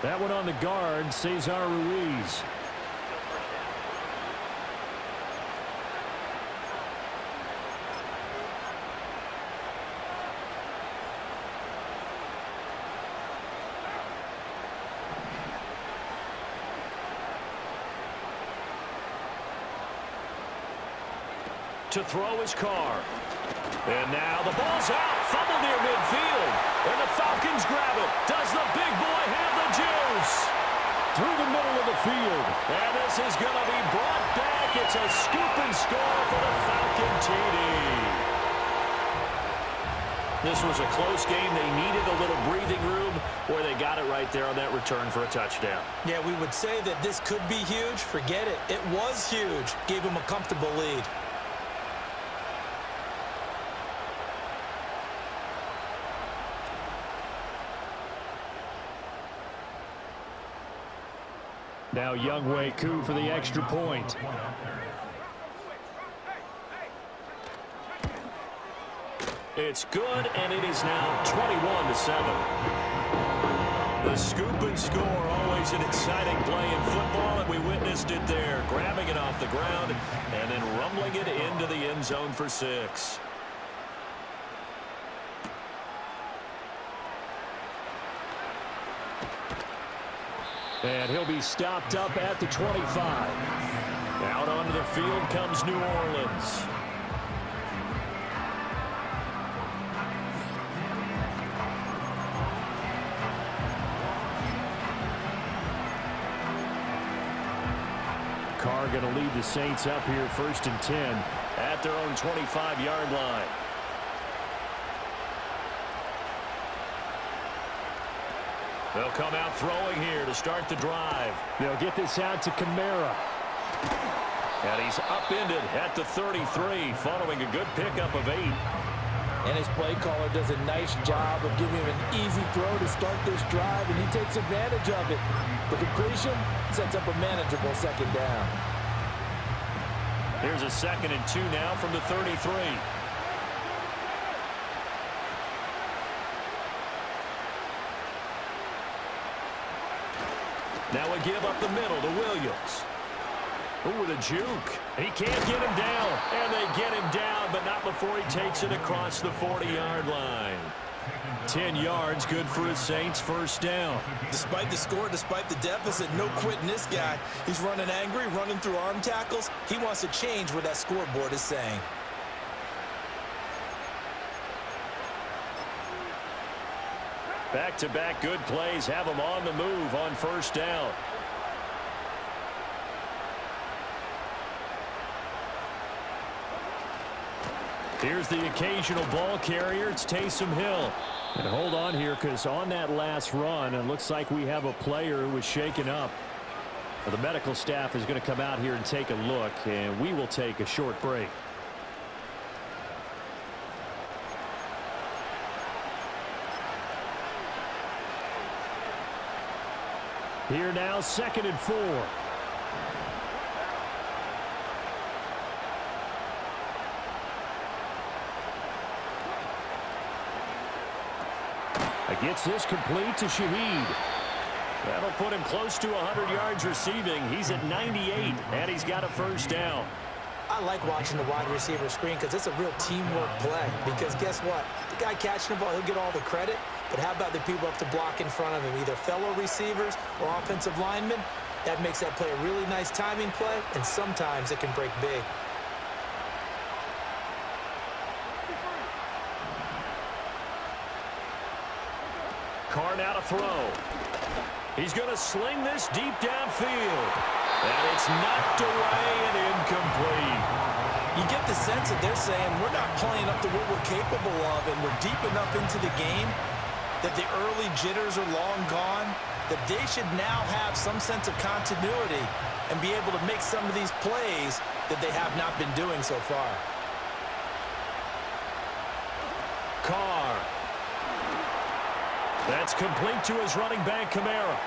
That one on the guard, Cesar Ruiz. To throw his car. And now the ball's out. Fumble near midfield. And the Falcons grab it. Does the big boy have the juice? Through the middle of the field. And this is going to be brought back. It's a scoop and score for the Falcon TD. This was a close game. They needed a little breathing room, or they got it right there on that return for a touchdown. Yeah, we would say that this could be huge. Forget it. It was huge. Gave him a comfortable lead. Now Younghoe Koo for the extra point. It's good, and it is now 21-7. The scoop and score, always an exciting play in football, and we witnessed it there, grabbing it off the ground and then rumbling it into the end zone for 6. And he'll be stopped up at the 25. Out onto the field comes New Orleans. Carr going to lead the Saints up here 1st and 10 at their own 25-yard line. They'll come out throwing here to start the drive. They'll get this out to Kamara. And he's upended at the 33, following a good pickup of 8. And his play caller does a nice job of giving him an easy throw to start this drive, and he takes advantage of it. The completion sets up a manageable 2nd down. Here's a 2nd and 2 now from the 33. Now a give up the middle to Williams. Ooh, the juke. He can't get him down. And they get him down, but not before he takes it across the 40-yard line. 10 yards, good for his Saints, 1st down. Despite the score, despite the deficit, no quitting this guy. He's running angry, running through arm tackles. He wants to change what that scoreboard is saying. Back-to-back good plays have him on the move on 1st down. Here's the occasional ball carrier. It's Taysom Hill. And hold on here, because on that last run, it looks like we have a player who was shaken up. The medical staff is going to come out here and take a look, and we will take a short break. Here now, 2nd and 4. Gets this complete to Shaheed. That'll put him close to 100 yards receiving. He's at 98, and he's got a 1st down. I like watching the wide receiver screen because it's a real teamwork play. Because guess what? The guy catching the ball, he'll get all the credit. But how about the people up to block in front of him, either fellow receivers or offensive linemen? That makes that play a really nice timing play, and sometimes it can break big. Carr now to throw. He's going to sling this deep downfield. And it's knocked away and incomplete. You get the sense that they're saying we're not playing up to what we're capable of, and we're deep enough into the game that the early jitters are long gone, that they should now have some sense of continuity and be able to make some of these plays that they have not been doing so far. Carr. That's complete to his running back, Kamara.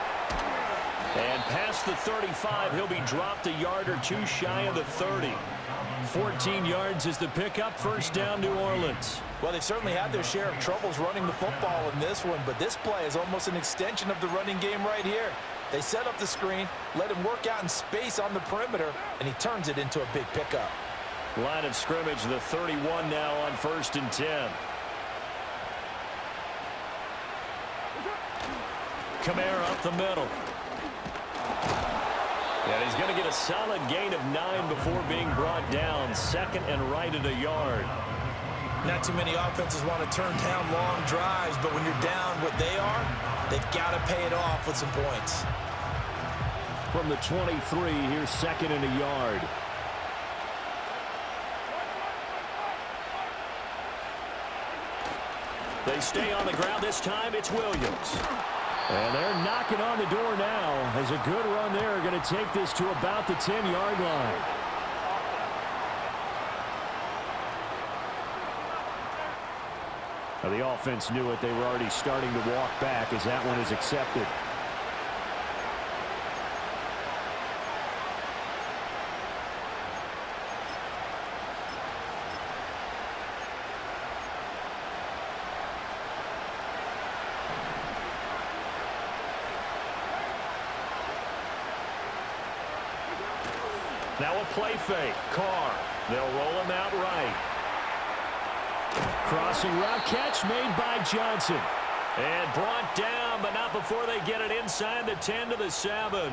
And past the 35, he'll be dropped a yard or two shy of the 30. 14 yards is the pickup, 1st down, New Orleans. Well, they certainly had their share of troubles running the football in this one, but this play is almost an extension of the running game right here. They set up the screen, let him work out in space on the perimeter, and he turns it into a big pickup. Line of scrimmage, the 31 now on 1st and 10. Kamara up the middle. And he's going to get a solid gain of 9 before being brought down. 2nd and right at a yard. Not too many offenses want to turn down long drives, but when you're down what they are, they've got to pay it off with some points. From the 23, here's 2nd and a yard. They stay on the ground this time. It's Williams. And they're knocking on the door now as a good run there. Going to take this to about the 10-yard line. Now the offense knew it. They were already starting to walk back as that one is accepted. Now a play fake. Carr. They'll roll him out right. Crossing route catch made by Johnson. And brought down, but not before they get it inside the 10 to the 7.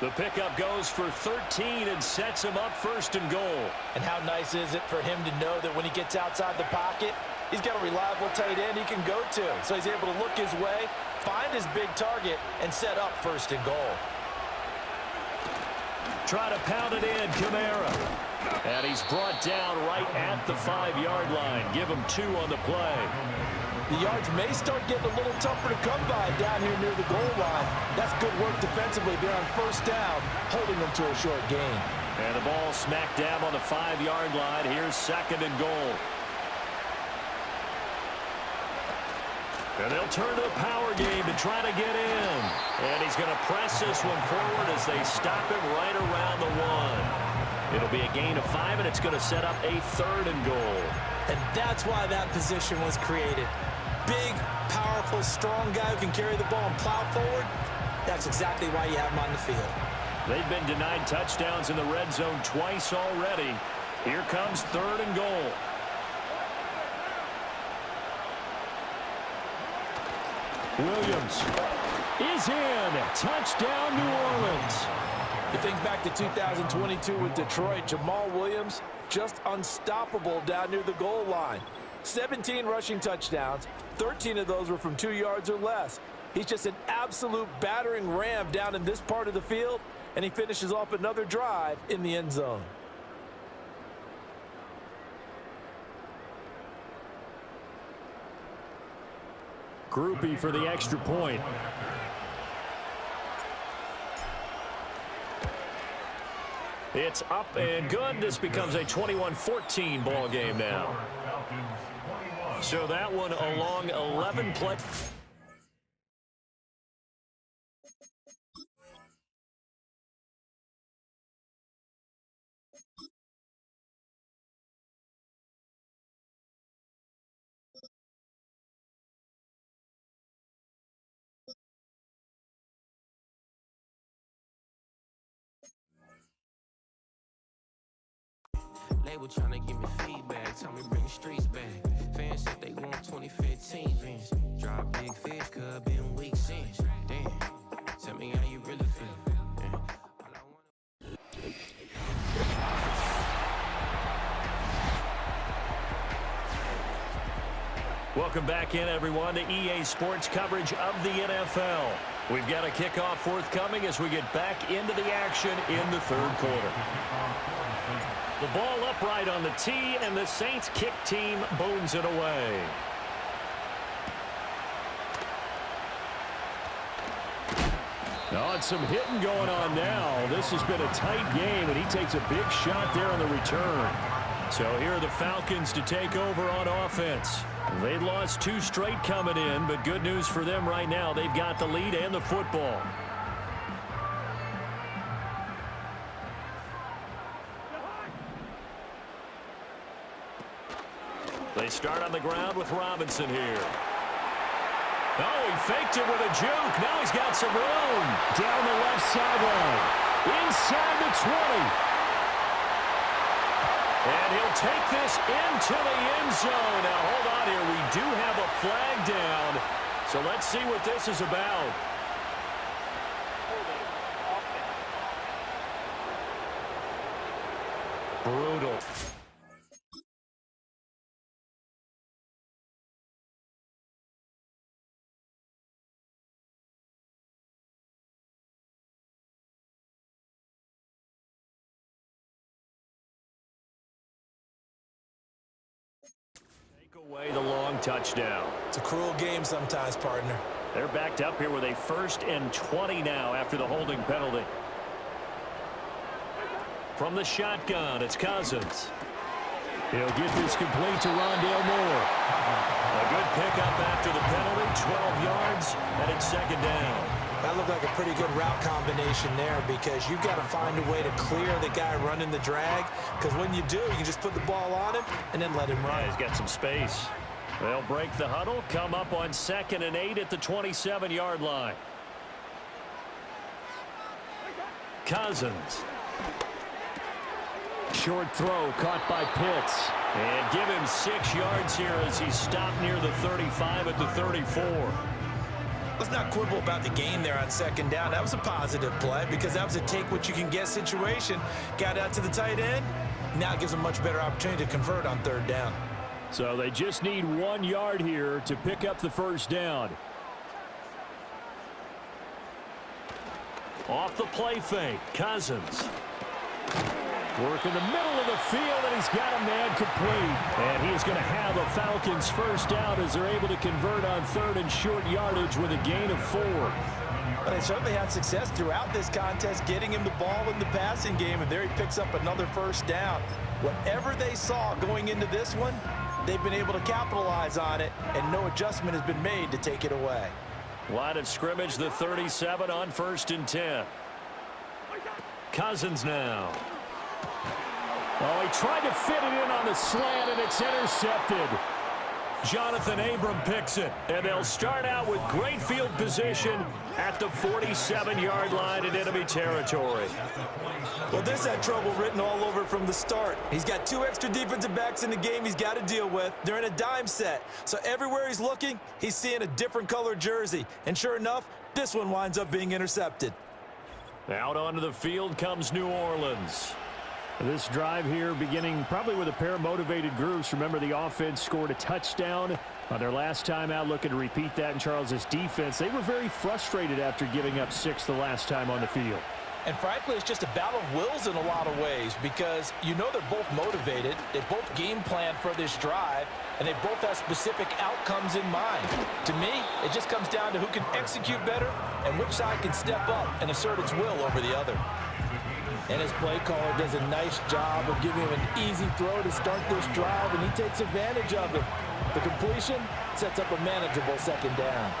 The pickup goes for 13 and sets him up 1st and goal. And how nice is it for him to know that when he gets outside the pocket, he's got a reliable tight end he can go to. So he's able to look his way, find his big target, and set up 1st and goal. Try to pound it in, Kamara. And he's brought down right at the 5-yard line. Give him 2 on the play. The yards may start getting a little tougher to come by down here near the goal line. That's good work defensively there on 1st down, holding them to a short gain. And the ball smack dab on the 5-yard line. Here's 2nd and goal. And they'll turn to the power game to try to get in. And he's going to press this one forward as they stop him right around the 1. It'll be a gain of 5, and it's going to set up a 3rd and goal. And that's why that position was created. Big, powerful, strong guy who can carry the ball and plow forward. That's exactly why you have him on the field. They've been denied touchdowns in the red zone twice already. Here comes 3rd and goal. Williams is in. Touchdown, New Orleans. You think back to 2022 with Detroit, Jamal Williams just unstoppable down near the goal line. 17 rushing touchdowns, 13 of those were from 2 yards or less. He's just an absolute battering ram down in this part of the field, and he finishes off another drive in the end zone. Groupie for the extra point. It's up and good. This becomes a 21-14 ball game now. So that one along 11 play. Label trying to give me feedback, tell me bring the streets back. Fans said they want 2015 Vince. Drop big fish, cuz been weak since. Damn, tell me how you really feel. Yeah. Welcome back in, everyone, to EA Sports coverage of the NFL. We've got a kickoff forthcoming as we get back into the action in the 3rd quarter. The ball upright on the tee, and the Saints kick team booms it away. Oh, and some hitting going on now. This has been a tight game, and he takes a big shot there on the return. So here are the Falcons to take over on offense. They'd lost 2 straight coming in, but good news for them right now. They've got the lead and the football. They start on the ground with Robinson here. Oh, he faked it with a juke. Now he's got some room. Down the left sideline. Inside the 20. And he'll take this into the end zone. Now, hold on here. We do have a flag down. So let's see what this is about. Brutal. Away the long touchdown. It's a cruel game sometimes, partner. They're backed up here with a 1st and 20 now after the holding penalty. From the shotgun, it's Cousins. He'll get this complete to Rondale Moore. A good pickup after the penalty, 12 yards, and it's 2nd down. That looked like a pretty good route combination there because you've got to find a way to clear the guy running the drag, because when you do, you can just put the ball on him and then let him run. Yeah, he's got some space. They'll break the huddle, come up on 2nd and 8 at the 27-yard line. Short throw caught by Pitts. And give him 6 yards here as he stopped near the 35 at the 34. Let's not quibble about the gain there on second down. That was a positive play because that was a take-what-you-can-get situation. Got out to the tight end. Now it gives them a much better opportunity to convert on third down. So they just need 1 yard here to pick up the first down. Off the play fake, Cousins. Work in the middle of the field, and he's got a man complete. And he is going to have a Falcons first down as they're able to convert on third and short yardage with a gain of 4. Well, they certainly had success throughout this contest getting him the ball in the passing game, and there he picks up another first down. Whatever they saw going into this one, they've been able to capitalize on it, and no adjustment has been made to take it away. Line of scrimmage, the 37 on 1st and 10. Cousins now. Oh, he tried to fit it in on the slant, and it's intercepted. Jonathan Abram picks it, and they'll start out with great field position at the 47-yard line in enemy territory. Well, this had trouble written all over from the start. He's got 2 extra defensive backs in the game he's got to deal with. They're in a dime set, so everywhere he's looking, he's seeing a different color jersey. And sure enough, this one winds up being intercepted. Out onto the field comes New Orleans. This drive here beginning probably with a pair of motivated groups. Remember, the offense scored a touchdown on their last time out. Looking to repeat that in Charles' defense. They were very frustrated after giving up 6 the last time on the field. And frankly, it's just a battle of wills in a lot of ways because you know they're both motivated. They both game plan for this drive, and they both have specific outcomes in mind. To me, it just comes down to who can execute better and which side can step up and assert its will over the other. And his play caller does a nice job of giving him an easy throw to start this drive, and he takes advantage of it. The completion sets up a manageable second down.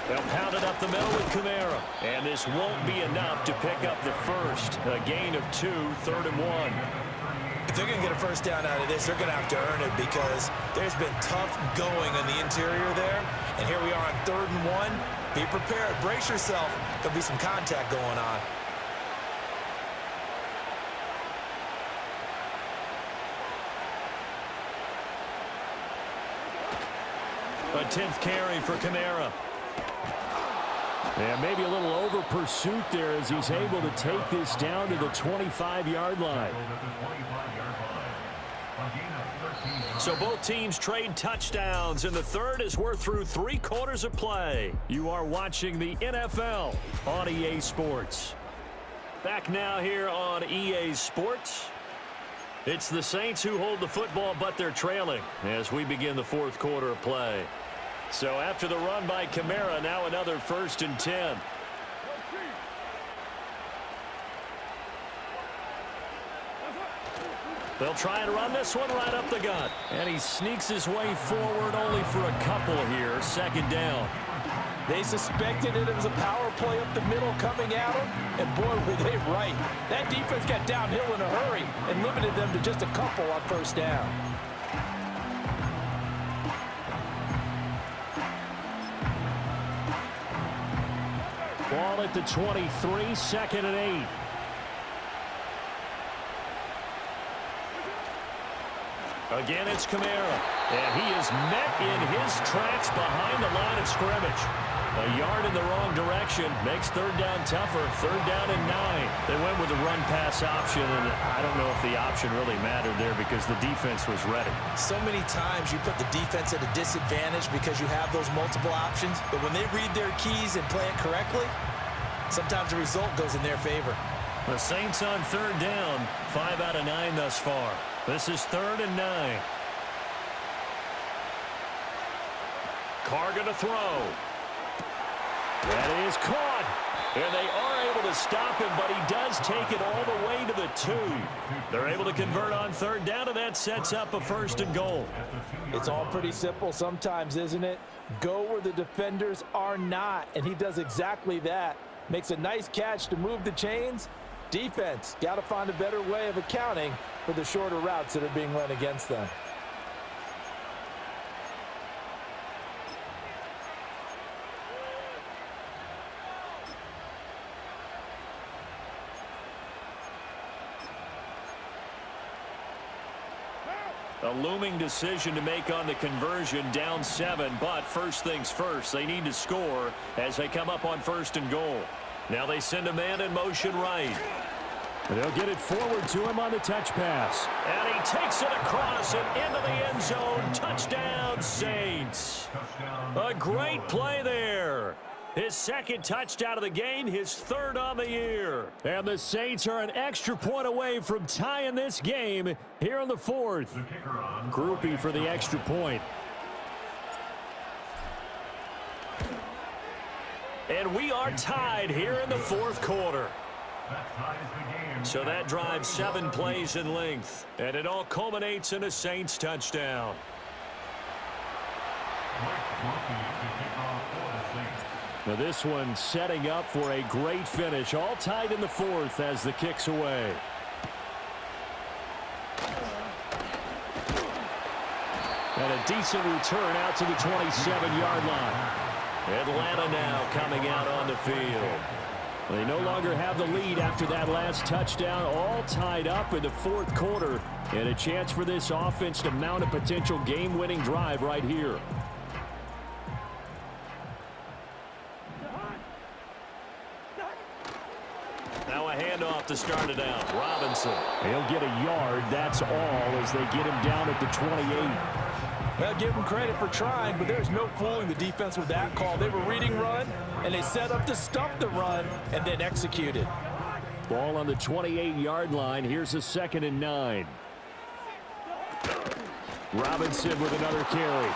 They'll pound it up the middle with Kamara. And this won't be enough to pick up the first. A gain of 2, 3rd and 1. If they're going to get a first down out of this, they're going to have to earn it because there's been tough going on the interior there. And here we are on 3rd and 1. Be prepared. Brace yourself. There'll be some contact going on. A 10th carry for Kamara. Yeah, maybe a little over pursuit there as he's able to take this down to the 25-yard line. So both teams trade touchdowns, and the third as we're through 3 quarters of play. You are watching the NFL on EA Sports. Back now here on EA Sports. It's the Saints who hold the football, but they're trailing as we begin the 4th quarter of play. So after the run by Kamara, now another 1st and 10. They'll try and run this one right up the gut. And he sneaks his way forward only for a couple here. 2nd down. They suspected it was a power play up the middle coming at them, and boy, were they right. That defense got downhill in a hurry and limited them to just a couple on 1st down. Ball at the 23, 2nd and 8. Again, it's Kamara. And he is met in his tracks behind the line of scrimmage. A yard in the wrong direction makes 3rd down tougher. 3rd down and 9. They went with the run-pass option, and I don't know if the option really mattered there because the defense was ready. So many times you put the defense at a disadvantage because you have those multiple options, but when they read their keys and play it correctly, sometimes the result goes in their favor. The Saints on 3rd down, 5 out of 9 thus far. This is 3rd and 9. Carr going to throw. That is caught. And they are able to stop him, but he does take it all the way to the 2. They're able to convert on 3rd down, and that sets up a 1st and goal. It's all pretty simple sometimes, isn't it? Go where the defenders are not, and he does exactly that. Makes a nice catch to move the chains. Defense, got to find a better way of accounting for the shorter routes that are being run against them. A looming decision to make on the conversion, down 7, but first things first, they need to score as they come up on 1st and goal. Now they send a man in motion right. They'll get it forward to him on the touch pass. And he takes it across and into the end zone. Touchdown, Saints. A great play there. His 2nd touchdown of the game, his 3rd on the year. And the Saints are an extra point away from tying this game here in the 4th. Groupie for the extra point. And we are tied here in the 4th quarter. So that drives 7 plays in length. And it all culminates in a Saints touchdown. Now this one setting up for a great finish. All tied in the 4th as the kick's away. And a decent return out to the 27-yard line. Atlanta now coming out on the field. They no longer have the lead after that last touchdown. All tied up in the 4th quarter. And a chance for this offense to mount a potential game-winning drive right here. Now a handoff to start it out. Robinson. He'll get a yard, that's all, as they get him down at the 28. Well, give him credit for trying, but there's no fooling the defense with that call. They were reading run, and they set up to stop the run and then executed. Ball on the 28-yard line. Here's a 2nd and 9. Robinson with another carry.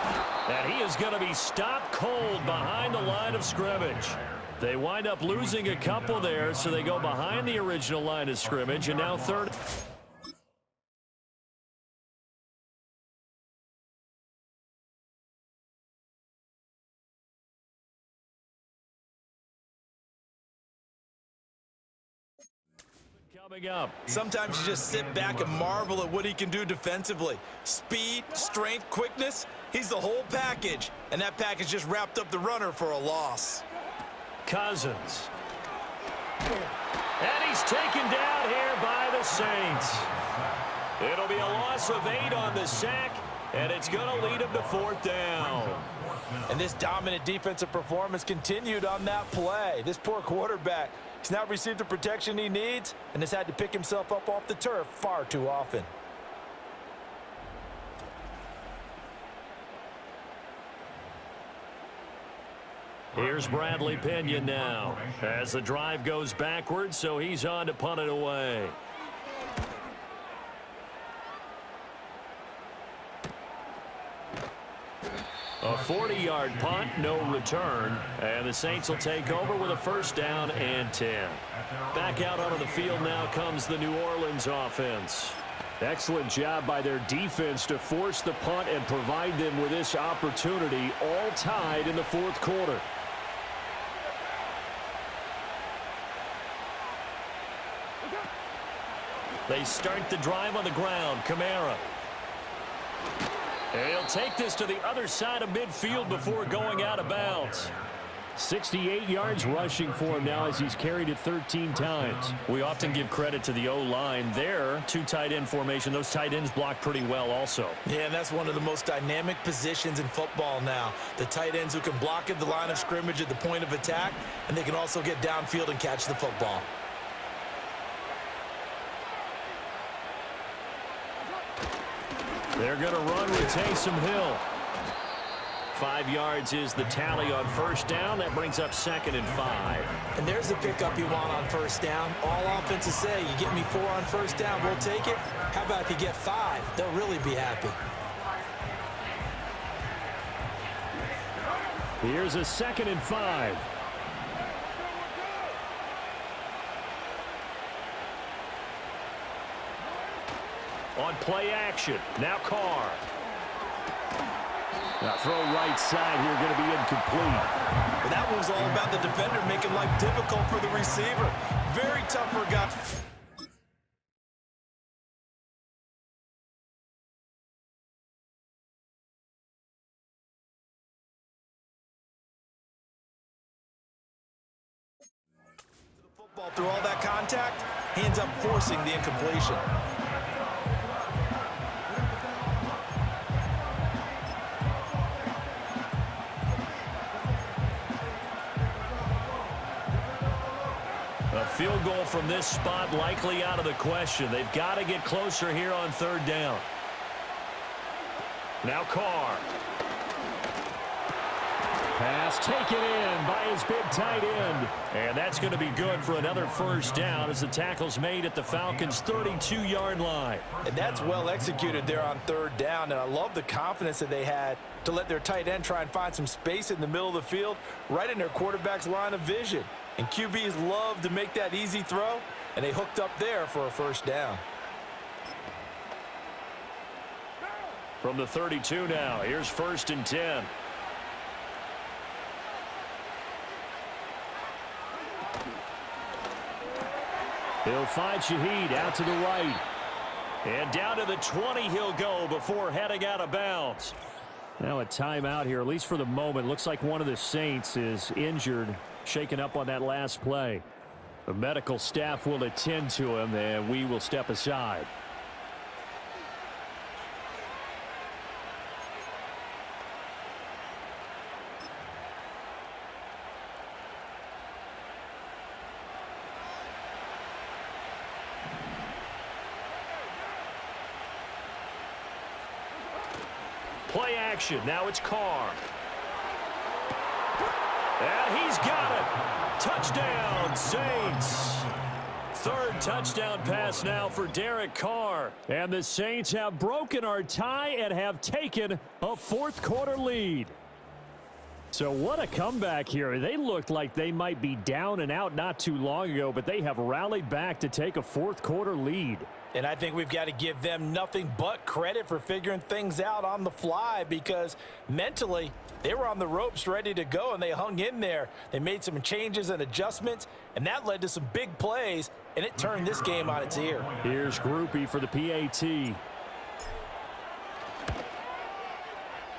And he is going to be stopped cold behind the line of scrimmage. They wind up losing a couple there, so they go behind the original line of scrimmage, and now 3rd. Coming up. Sometimes you just sit back and marvel at what he can do defensively. Speed, strength, quickness, he's the whole package. And that package just wrapped up the runner for a loss. Cousins. And he's taken down here by the Saints. It'll be a loss of 8 on the sack, and it's going to lead him to 4th down. And this dominant defensive performance continued on that play. This poor quarterback, he's not received the protection he needs and has had to pick himself up off the turf far too often. Here's Bradley Pinion now as the drive goes backwards, so he's on to punt it away. A 40-yard punt, no return, and the Saints will take over with a 1st down and 10. Back out onto the field now comes the New Orleans offense. Excellent job by their defense to force the punt and provide them with this opportunity, all tied in the 4th quarter. They start the drive on the ground. Kamara. He'll take this to the other side of midfield before going out of bounds. 68 yards rushing for him now as he's carried it 13 times. We often give credit to the O-line there. 2 tight end formation. Those tight ends block pretty well also. Yeah, and that's one of the most dynamic positions in football now. The tight ends who can block at the line of scrimmage at the point of attack, and they can also get downfield and catch the football. They're going to run with Taysom Hill. 5 yards is the tally on 1st down. That brings up 2nd and 5. And there's the pickup you want on 1st down. All offenses say, you get me 4 on 1st down, we'll take it. How about if you get 5? They'll really be happy. Here's a 2nd and 5. On play action, now Carr. Now throw right side here, going to be incomplete. But that was all about the defender making life difficult for the receiver. Very tough for a guy. The football through all that contact, he ends up forcing the incompletion. field goal from this spot likely out of the question. They've got to get closer here on third down. Now Carr. Pass taken in by his big tight end. And that's going to be good for another first down as the tackle's made at the Falcons' 32-yard line. And that's well executed there on third down. And I love the confidence that they had to let their tight end try and find some space in the middle of the field, right in their quarterback's line of vision. And QBs love to make that easy throw, and they hooked up there for a first down. From the 32 now, here's 1st and 10. He'll find Shaheed out to the right. And down to the 20 he'll go before heading out of bounds. Now a timeout here, at least for the moment. Looks like one of the Saints is injured, shaken up on that last play. The medical staff will attend to him, and we will step aside. Play action. Now it's Carr. And he's got it. Touchdown, Saints. Third touchdown pass now for Derek Carr. And the Saints have broken our tie and have taken a fourth-quarter lead. So what a comeback here. They looked like they might be down and out not too long ago, but they have rallied back to take a fourth-quarter lead. And I think we've got to give them nothing but credit for figuring things out on the fly, because mentally they were on the ropes ready to go, and they hung in there. They made some changes and adjustments, and that led to some big plays, and it turned this game on its ear. Here's Groupie for the PAT.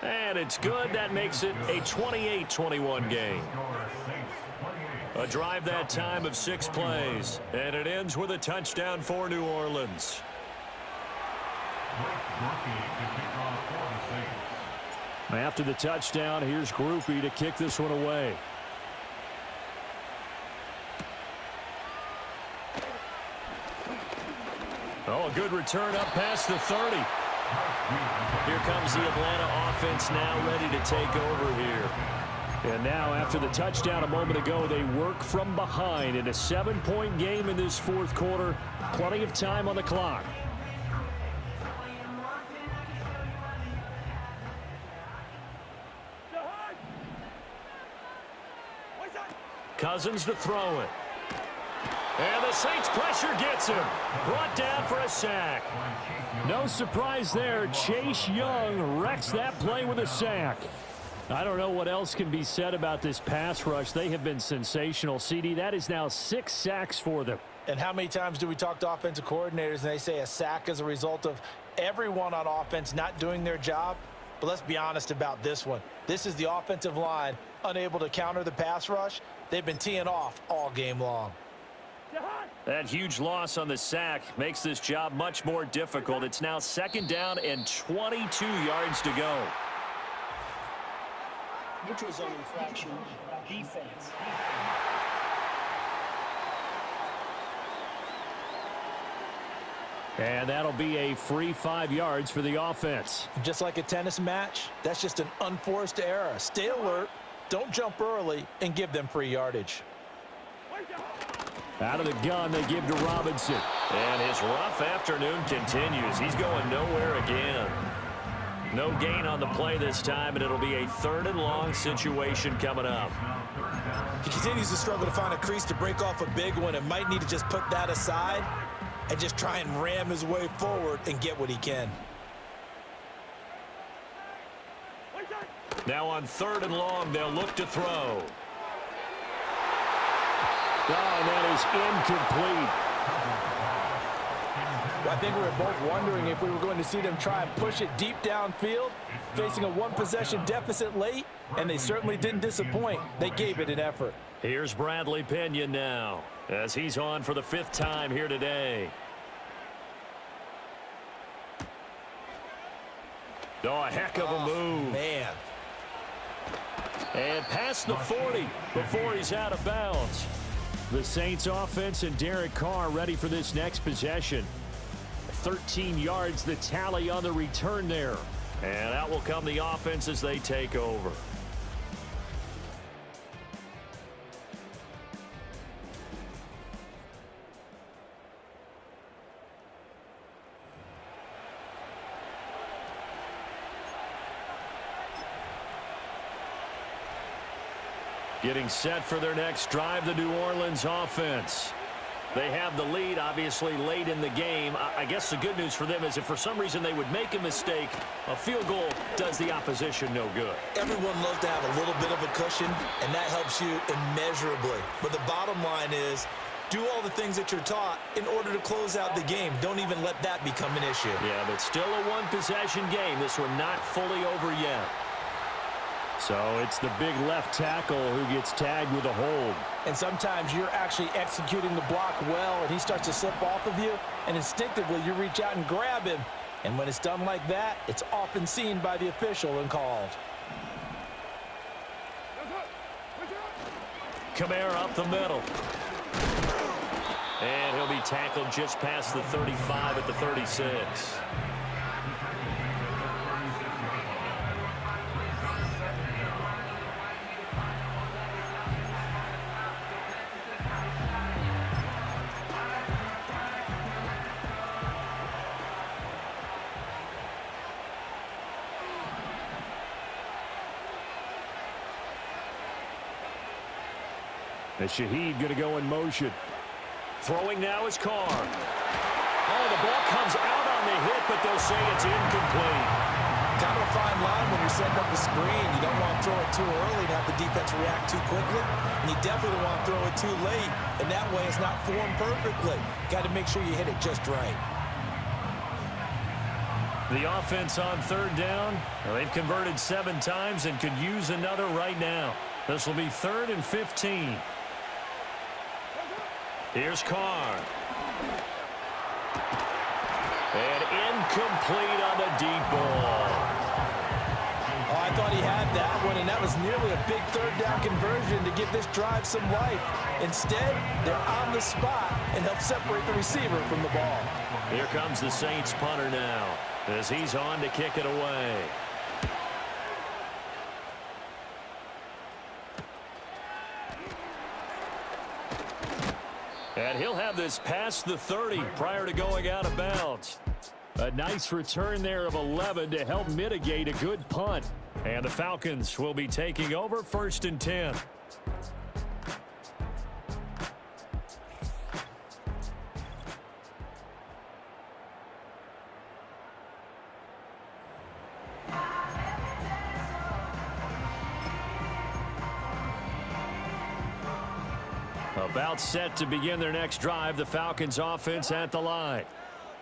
And it's good. That makes it a 28-21 game. A drive that time of 6 plays, and it ends with a touchdown for New Orleans. After the touchdown, here's Groupie to kick this one away. Oh, a good return up past the 30. Here comes the Atlanta offense now ready to take over here. And now, after the touchdown a moment ago, they work from behind in a 7-point game in this fourth quarter. Plenty of time on the clock. Cousins to throw it. And the Saints pressure gets him. Brought down for a sack. No surprise there. Chase Young wrecks that play with a sack. I don't know what else can be said about this pass rush. They have been sensational. CD, that is now 6 sacks for them. And how many times do we talk to offensive coordinators and they say a sack is a result of everyone on offense not doing their job? But let's be honest about this one. This is the offensive line unable to counter the pass rush. They've been teeing off all game long. That huge loss on the sack makes this job much more difficult. It's now 2nd down and 22 yards to go. Neutral zone infraction, defense. And that'll be a free 5 yards for the offense. Just like a tennis match, that's just an unforced error. Stay alert, don't jump early, and give them free yardage. Out of the gun, they give to Robinson. And his rough afternoon continues. He's going nowhere again. No gain on the play this time, and it'll be a 3rd and long situation coming up. He continues to struggle to find a crease to break off a big one, and might need to just put that aside and just try and ram his way forward and get what he can. Now on 3rd and long, they'll look to throw. Oh, that is incomplete. I think we were both wondering if we were going to see them try and push it deep downfield, facing a 1-possession deficit late, and they certainly didn't disappoint. They gave it an effort. Here's Bradley Pinion now, as he's on for the 5th time here today. Oh, a heck of a move. Man. And past the 40 before he's out of bounds. The Saints offense and Derek Carr ready for this next possession. 13 yards, the tally on the return there. And out will come the offense as they take over. Getting set for their next drive, the New Orleans offense. They have the lead, obviously, late in the game. I guess the good news for them is if for some reason they would make a mistake, a field goal does the opposition no good. Everyone loves to have a little bit of a cushion, and that helps you immeasurably. But the bottom line is, do all the things that you're taught in order to close out the game. Don't even let that become an issue. Yeah, but still a one-possession game. This one not fully over yet. So it's the big left tackle who gets tagged with a hold. And sometimes you're actually executing the block well, and he starts to slip off of you, and instinctively you reach out and grab him. And when it's done like that, it's often seen by the official and called. Kamara up the middle. And he'll be tackled just past the 35 at the 36. And Shaheed going to go in motion. Throwing now is Carr. Oh, the ball comes out on the hit, but they'll say it's incomplete. Kind of a fine line when you're setting up a screen. You don't want to throw it too early to have the defense react too quickly. And you definitely don't want to throw it too late. And that way it's not formed perfectly. Got to make sure you hit it just right. The offense on third down. Well, they've converted 7 times and could use another right now. This will be 3rd and 15. Here's Carr. And incomplete on the deep ball. Oh, I thought he had that one, and that was nearly a big third down conversion to give this drive some life. Instead, they're on the spot and help separate the receiver from the ball. Here comes the Saints punter now as he's on to kick it away. And he'll have this past the 30 prior to going out of bounds. A nice return there of 11 to help mitigate a good punt. And the Falcons will be taking over 1st and 10. About set to begin their next drive. The Falcons offense at the line.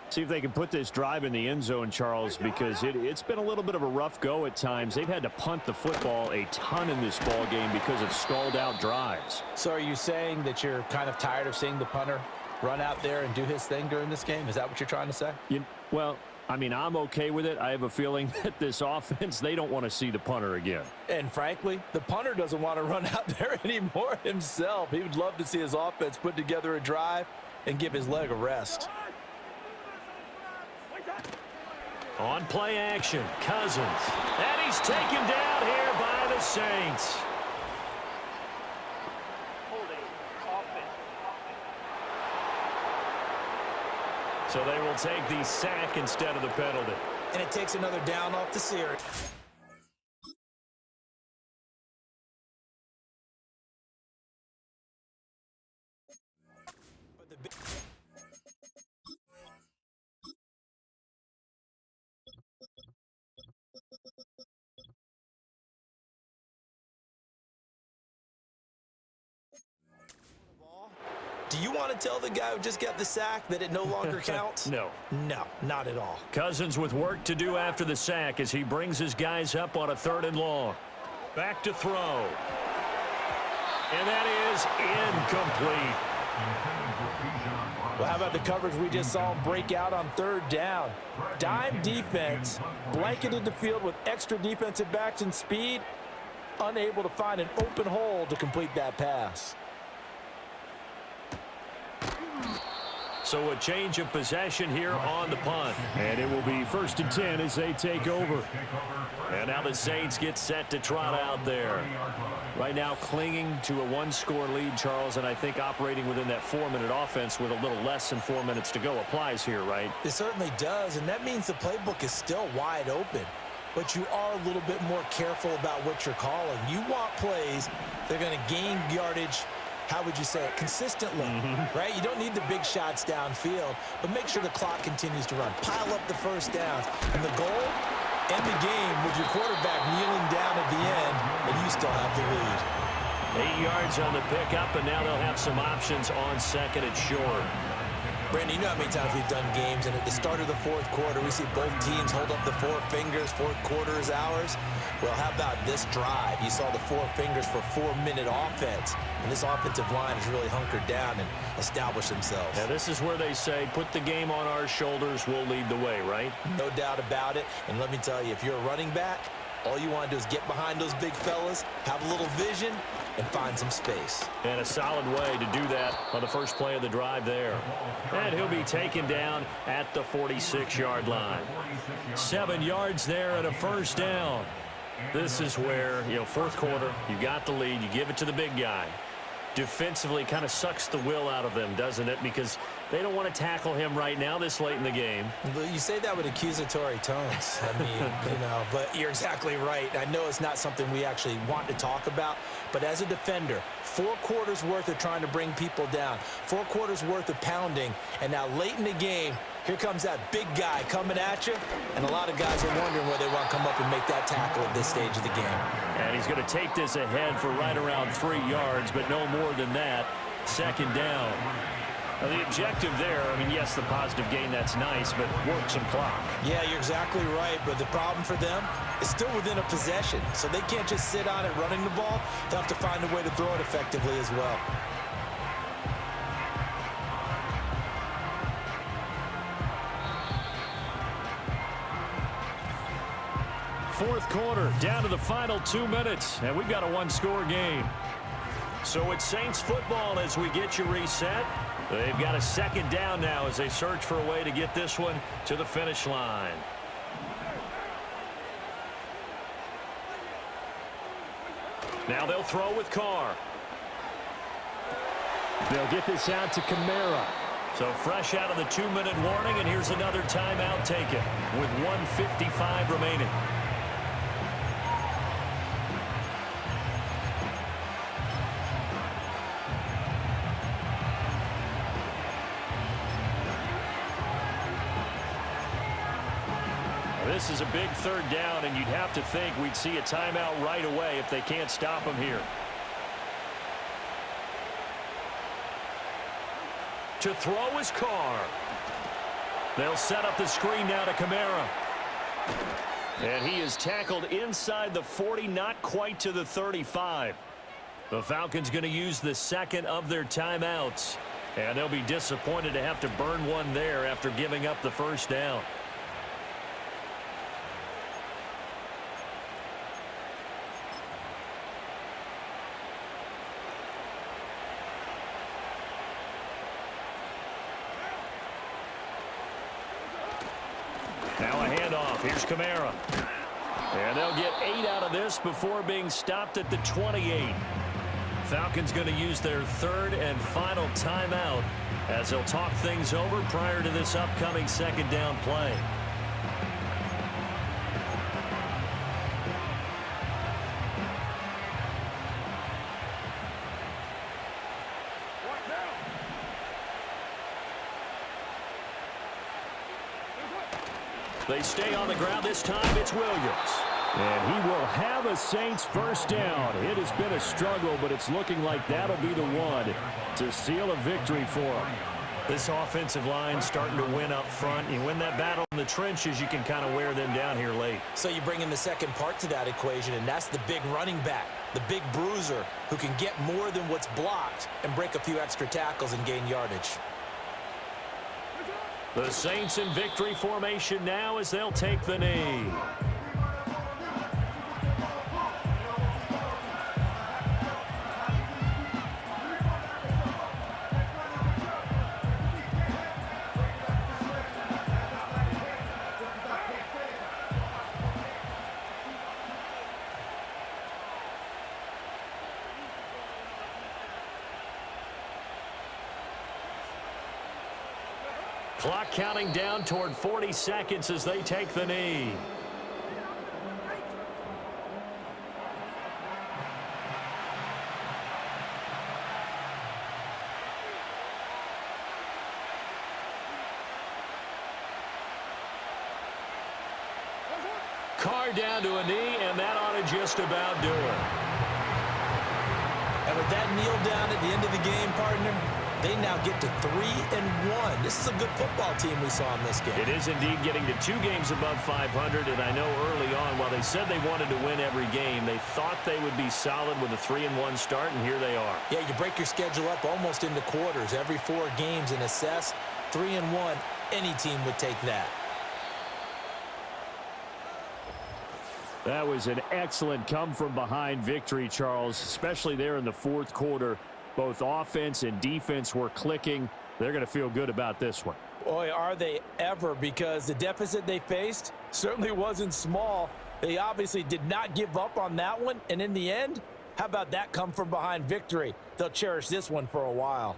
See if they can put this drive in the end zone, Charles, because it's been a little bit of a rough go at times. They've had to punt the football a ton in this ball game because of stalled out drives. So are you saying that you're kind of tired of seeing the punter run out there and do his thing during this game? Is that what you're trying to say? Well, I mean, I'm okay with it. I have a feeling that this offense, they don't want to see the punter again. And frankly, the punter doesn't want to run out there anymore himself. He would love to see his offense put together a drive and give his leg a rest. On play action, Cousins. And he's taken down here by the Saints. So they will take the sack instead of the penalty. And it takes another down off the series. Do you want to tell the guy who just got the sack that it no longer counts? No. No, not at all. Cousins with work to do after the sack as he brings his guys up on a 3rd and long. Back to throw. And that is incomplete. Well, how about the coverage we just saw him break out on 3rd down? Dime defense, blanketed the field with extra defensive backs and speed, unable to find an open hole to complete that pass. So a change of possession here on the punt. And it will be 1st and 10 as they take over. And now the Saints get set to trot out there. Right now clinging to a one-score lead, Charles, and I think operating within that 4-minute offense with a little less than 4 minutes to go applies here, right? It certainly does, and that means the playbook is still wide open. But you are a little bit more careful about what you're calling. You want plays that are going to gain yardage, how would you say it, consistently, right? You don't need the big shots downfield, but make sure the clock continues to run. Pile up the first downs. And the goal, end the game with your quarterback kneeling down at the end, and you still have the lead. 8 yards on the pickup, and now they'll have some options on second and short. Brandon, you know how many times we've done games, and at the start of the fourth quarter, we see both teams hold up the 4 fingers, fourth quarter is ours. Well, how about this drive? You saw the 4 fingers for 4-minute offense, and this offensive line has really hunkered down and established themselves. Now, this is where they say, put the game on our shoulders, we'll lead the way, right? No doubt about it, and let me tell you, if you're a running back, all you want to do is get behind those big fellas, have a little vision, and find some space. And a solid way to do that on the first play of the drive there. And he'll be taken down at the 46-yard line. 7 yards there and a first down. This is where, fourth quarter, you got the lead, you give it to the big guy. Defensively kind of sucks the will out of them, doesn't it? Because they don't want to tackle him right now this late in the game. You say that with accusatory tones. I mean, but you're exactly right. I know it's not something we actually want to talk about, but as a defender, 4 quarters worth of trying to bring people down, 4 quarters worth of pounding, and now late in the game, here comes that big guy coming at you, and a lot of guys are wondering where they want to come up and make that tackle at this stage of the game. And he's going to take this ahead for right around 3 yards, but no more than that. Second down. Now, the objective there, yes, the positive gain, that's nice, but work some clock. Yeah, you're exactly right, but the problem for them is still within a possession, so they can't just sit on it running the ball. They'll have to find a way to throw it effectively as well. Fourth quarter, down to the final 2 minutes, and we've got a one-score game. So it's Saints football as we get you reset. They've got a second down now as they search for a way to get this one to the finish line. Now they'll throw with Carr. They'll get this out to Kamara. So fresh out of the 2-minute warning, and here's another timeout taken with 1:55 remaining. This is a big third down, and you'd have to think we'd see a timeout right away if they can't stop him here. To throw is Carr. They'll set up the screen now to Kamara. And he is tackled inside the 40, not quite to the 35. The Falcons going to use the second of their timeouts. And they'll be disappointed to have to burn one there after giving up the first down. Now a handoff. Here's Kamara. And they'll get 8 out of this before being stopped at the 28. Falcons going to use their third and final timeout as they'll talk things over prior to this upcoming second down play. They stay on the ground. This time it's Williams. And he will have a Saints first down. It has been a struggle, but it's looking like that'll be the one to seal a victory for him. This offensive line starting to win up front. You win that battle in the trenches, you can kind of wear them down here late. So you bring in the second part to that equation, and that's the big running back, the big bruiser who can get more than what's blocked and break a few extra tackles and gain yardage. The Saints in victory formation now as they'll take the knee. Clock counting down toward 40 seconds as they take the knee. Carr down to a knee, and that ought to just about do it. And with that kneel down at the end of the game, partner, they now get to 3-1. This is a good football team we saw in this game. It is indeed getting to 2 games above 500, and I know early on, while they said they wanted to win every game, they thought they would be solid with a 3-1 start, and here they are. Yeah, you break your schedule up almost into quarters, every 4 games, and assess 3-1. Any team would take that. That was an excellent come-from-behind victory, Charles, especially there in the fourth quarter. Both offense and defense were clicking. They're going to feel good about this one. Boy, are they ever, because the deficit they faced certainly wasn't small. They obviously did not give up on that one, and in the end, how about that come-from-behind victory? They'll cherish this one for a while.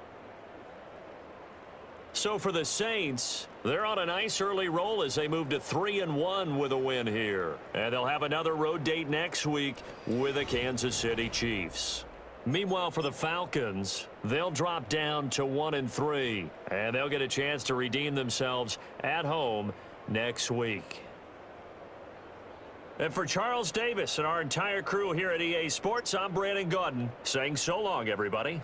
So for the Saints, they're on a nice early roll as they move to 3-1 with a win here. And they'll have another road date next week with the Kansas City Chiefs. Meanwhile, for the Falcons, they'll drop down to 1-3, and they'll get a chance to redeem themselves at home next week. And for Charles Davis and our entire crew here at EA Sports, I'm Brandon Gaudin saying so long, everybody.